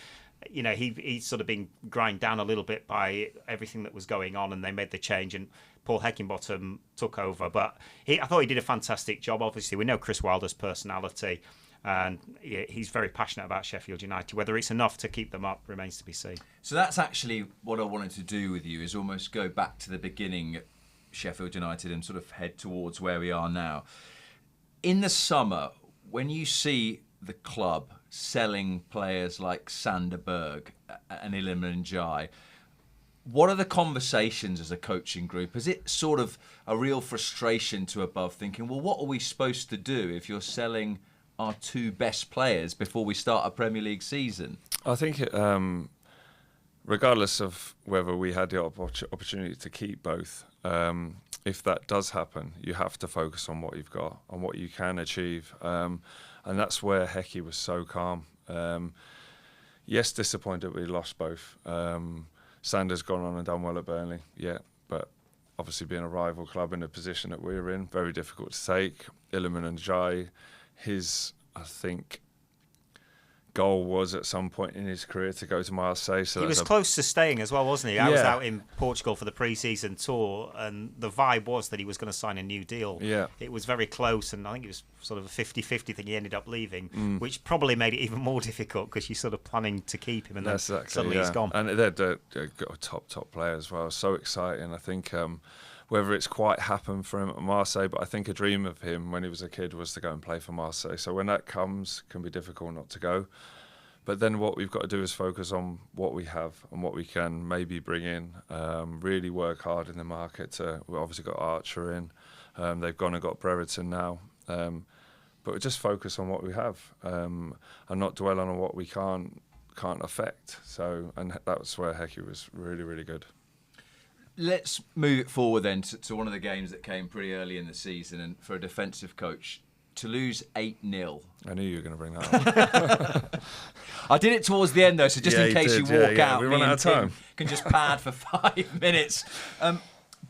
he's sort of been grind down a little bit by everything that was going on, and they made the change and Paul Heckingbottom took over. But I thought he did a fantastic job. Obviously, we know Chris Wilder's personality, and he's very passionate about Sheffield United. Whether it's enough to keep them up remains to be seen. So that's actually what I wanted to do with you, is almost go back to the beginning at Sheffield United and sort of head towards where we are now. In the summer, when you see the club selling players like Sander Berg and Iliman Ndiaye, what are the conversations as a coaching group? Is it sort of a real frustration to above thinking, well, what are we supposed to do if you're selling our two best players before we start a Premier League season? I think regardless of whether we had the opportunity to keep both, if that does happen, you have to focus on what you've got, on what you can achieve. And that's where Hecky was so calm. Yes, disappointed we lost both. Sander's gone on and done well at Burnley, yeah, but obviously being a rival club in the position that we're in, very difficult to take. Iliman Ndiaye, his, I think, goal was at some point in his career to go to Marseille. So he was close to staying as well, wasn't he? I was out in Portugal for the pre-season tour, and the vibe was that he was going to sign a new deal. Yeah. It was very close, and I think it was sort of a 50-50 thing. He ended up leaving, which probably made it even more difficult because you're sort of planning to keep him, and then suddenly he's gone. And they've got a top player as well. So exciting. I think whether it's quite happened for him at Marseille, but I think a dream of him when he was a kid was to go and play for Marseille. So when that comes, it can be difficult not to go. But then what we've got to do is focus on what we have and what we can maybe bring in. Really work hard in the market. We've obviously got Archer in. They've gone and got Brereton now. But we just focus on what we have and not dwell on what we can't affect. So, and that's where Hecky was really, really good. Let's move it forward then to one of the games that came pretty early in the season, and for a defensive coach to lose 8-0. I knew you were going to bring that up. I did it towards the end though, so just in case you walk out, we me run out and of Tim time. can just pad for 5 minutes.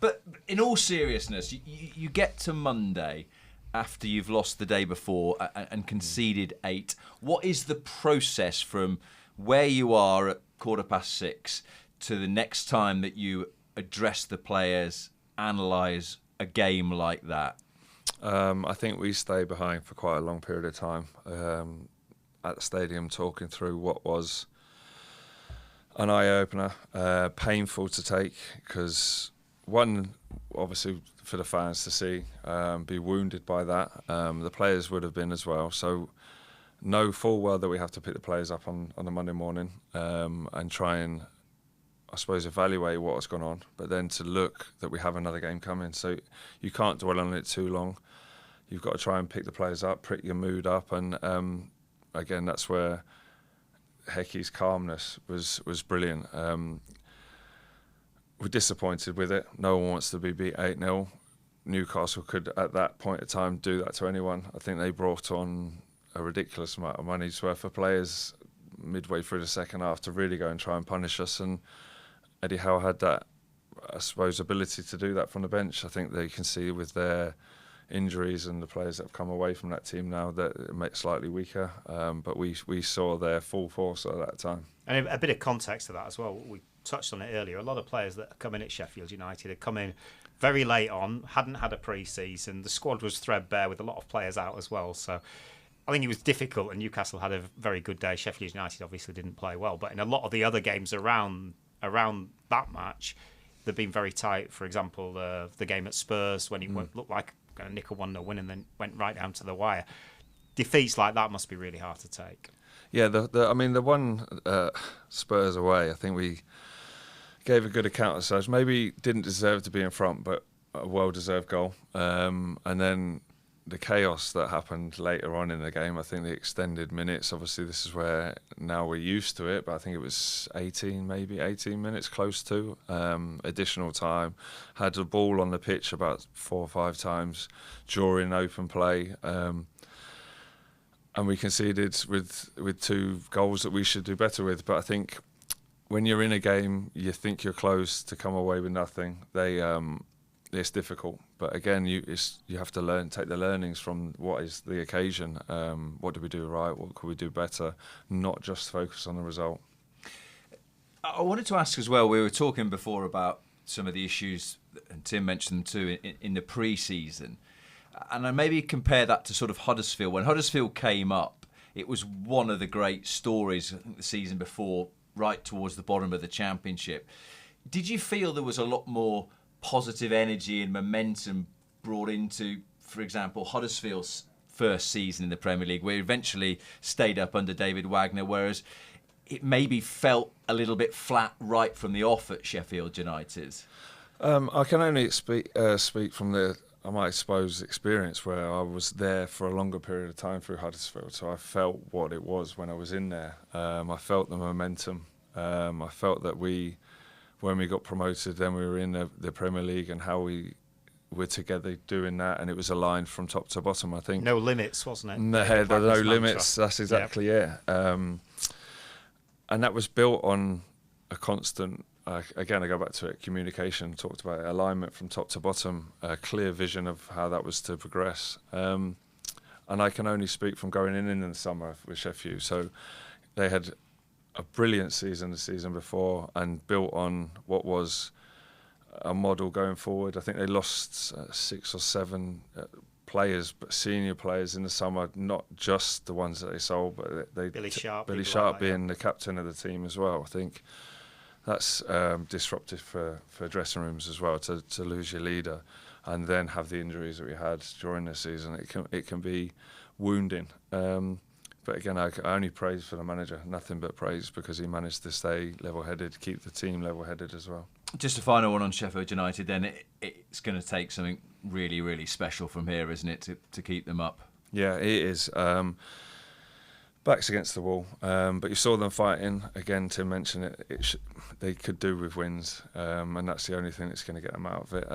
But in all seriousness, you get to Monday after you've lost the day before and conceded 8. What is the process from where you are at 6:15 to the next time that you address the players, analyse a game like that? I think we stayed behind for quite a long period of time at the stadium, talking through what was an eye-opener, painful to take, because one, obviously for the fans to see, be wounded by that. The players would have been as well. So know full well that we have to pick the players up on a Monday morning and try and, I suppose, evaluate what's gone on, but then to look that we have another game coming. So you can't dwell on it too long. You've got to try and pick the players up, pick your mood up, and again, that's where Hecky's calmness was brilliant. We're disappointed with it. No one wants to be beat 8-0. Newcastle could, at that point of time, do that to anyone. I think they brought on a ridiculous amount of money's worth of players midway through the second half to really go and try and punish us, and Eddie Howe had that, I suppose, ability to do that from the bench. I think they can see with their injuries and the players that have come away from that team now that it makes slightly weaker, but we saw their full force at that time. And a bit of context to that as well, we touched on it earlier, a lot of players that come in at Sheffield United had come in very late on, hadn't had a pre-season, the squad was threadbare with a lot of players out as well, so I think it was difficult, and Newcastle had a very good day. Sheffield United obviously didn't play well, but in a lot of the other games around that match, they've been very tight. For example, the game at Spurs, when it looked like going to nick a 1-0 win and then went right down to the wire. Defeats like that must be really hard to take. Yeah, the one Spurs away, I think we gave a good account of ourselves. Maybe didn't deserve to be in front, but a well-deserved goal. And then the chaos that happened later on in the game. I think the extended minutes, obviously this is where now we're used to it, but I think it was 18 minutes, close to additional time. Had the ball on the pitch about 4 or 5 times during open play, and we conceded with 2 goals that we should do better with. But I think when you're in a game, you think you're close to come away with nothing. It's difficult, but again, you have to take the learnings from what is the occasion. What did we do right? What could we do better? Not just focus on the result. I wanted to ask as well, we were talking before about some of the issues, and Tim mentioned them too, in the pre-season. And I maybe compare that to sort of Huddersfield. When Huddersfield came up, it was one of the great stories, I think, the season before, right towards the bottom of the Championship. Did you feel there was a lot more positive energy and momentum brought into, for example, Huddersfield's first season in the Premier League, where he eventually stayed up under David Wagner, whereas it maybe felt a little bit flat right from the off at Sheffield United? I can only speak from I might suppose, experience where I was there for a longer period of time through Huddersfield, so I felt what it was when I was in there. I felt the momentum. I felt that when we got promoted, then we were in the Premier League, and how we were together doing that, and it was aligned from top to bottom. I think no limits, wasn't it? No limits. That's exactly it. And that was built on a constant. Again, I go back to it. Communication. Talked about it, alignment from top to bottom. A clear vision of how that was to progress. And I can only speak from going in the summer with Sheffield. So they had a brilliant season the season before, and built on what was a model going forward. I think they lost 6 or 7 players, but senior players in the summer, not just the ones that they sold, but Billy Sharp being the captain of the team as well. I think that's disruptive for dressing rooms as well, to lose your leader and then have the injuries that we had during the season. It can be wounding. But again, I only praise for the manager, nothing but praise, because he managed to stay level-headed, keep the team level-headed as well. Just a final one on Sheffield United then. It's going to take something really, really special from here, isn't it, to keep them up? Yeah, it is. Backs against the wall. But you saw them fighting. Again, Tim mentioned it. They could do with wins, and that's the only thing that's going to get them out of it.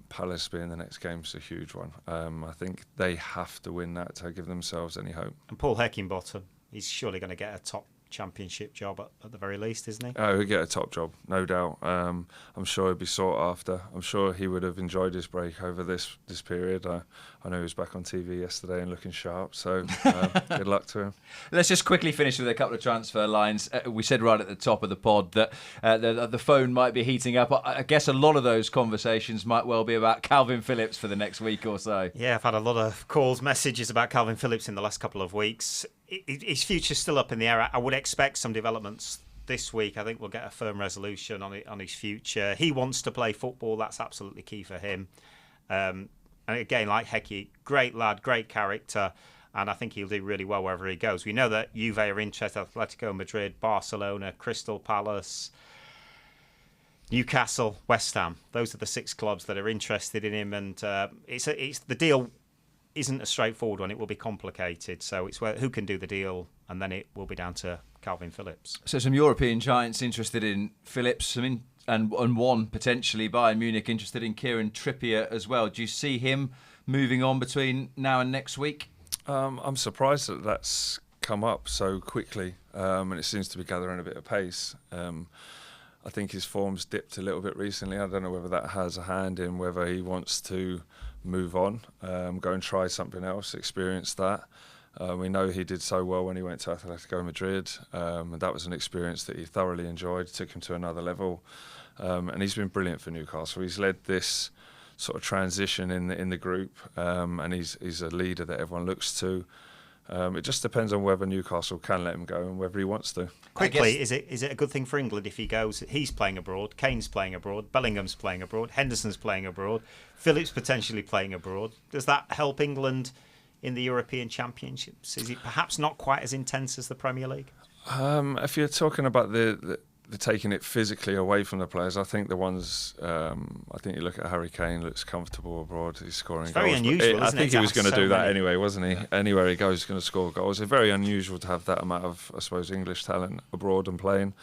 Palace being the next game is a huge one. I think they have to win that to give themselves any hope. And Paul Heckingbottom, he's surely going to get a top Championship job at the very least, isn't he? Oh, he'll get a top job, no doubt. I'm sure he'll be sought after. I'm sure he would have enjoyed his break over this period. I know he was back on TV yesterday and looking sharp, so good luck to him. Let's just quickly finish with a couple of transfer lines. We said right at the top of the pod that the phone might be heating up. I guess a lot of those conversations might well be about Calvin Phillips for the next week or so. Yeah, I've had a lot of calls, messages about Calvin Phillips in the last couple of weeks. His future's still up in the air. I would expect some developments this week. I think we'll get a firm resolution on his future. He wants to play football. That's absolutely key for him. And again, like Hecky, great lad, great character, and I think he'll do really well wherever he goes. We know that Juve are interested, Atletico Madrid, Barcelona, Crystal Palace, Newcastle, West Ham. Those are the 6 clubs that are interested in him, and it's the deal isn't a straightforward one. It will be complicated. So it's who can do the deal, and then it will be down to Calvin Phillips. So some European giants interested in Phillips, and one potentially Bayern Munich interested in Kieran Trippier as well. Do you see him moving on between now and next week? I'm surprised that that's come up so quickly, and it seems to be gathering a bit of pace. I think his form's dipped a little bit recently. I don't know whether that has a hand in whether he wants to move on, go and try something else, experience that. We know he did so well when he went to Atletico Madrid, and that was an experience that he thoroughly enjoyed, took him to another level, and he's been brilliant for Newcastle. He's led this sort of transition in the group, and he's a leader that everyone looks to. It just depends on whether Newcastle can let him go and whether he wants to. Quickly, is it a good thing for England if he goes? He's playing abroad, Kane's playing abroad, Bellingham's playing abroad, Henderson's playing abroad, Phillips potentially playing abroad. Does that help England in the European Championships? Is it perhaps not quite as intense as the Premier League? If you're talking about the taking it physically away from the players. I think the ones, I think you look at Harry Kane, looks comfortable abroad. He's scoring goals. Very unusual, I think he was going to do that many. anyway, wasn't he? Yeah. Anywhere he goes, he's going to score goals. It's very unusual to have that amount of, I suppose, English talent abroad and playing.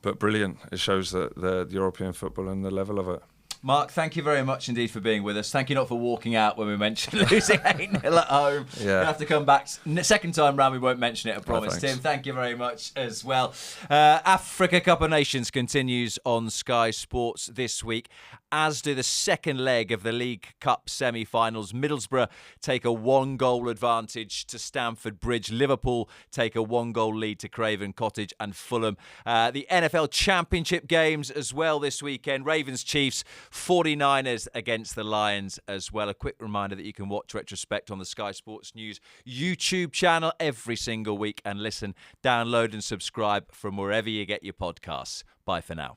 But brilliant. It shows that the European football and the level of it. Mark, thank you very much indeed for being with us. Thank you not for walking out when we mentioned losing 8-0 at home. Yeah. We'll have to come back. Second time round, we won't mention it, I promise. thanks. Tim, thank you very much as well. Africa Cup of Nations continues on Sky Sports this week, as do the second leg of the League Cup semi-finals. Middlesbrough take a 1-goal advantage to Stamford Bridge. Liverpool take a 1-goal lead to Craven Cottage, and Fulham. The NFL Championship games as well this weekend. Ravens Chiefs, 49ers against the Lions as well. A quick reminder that you can watch Retrospect on the Sky Sports News YouTube channel every single week and listen, download and subscribe from wherever you get your podcasts. Bye for now.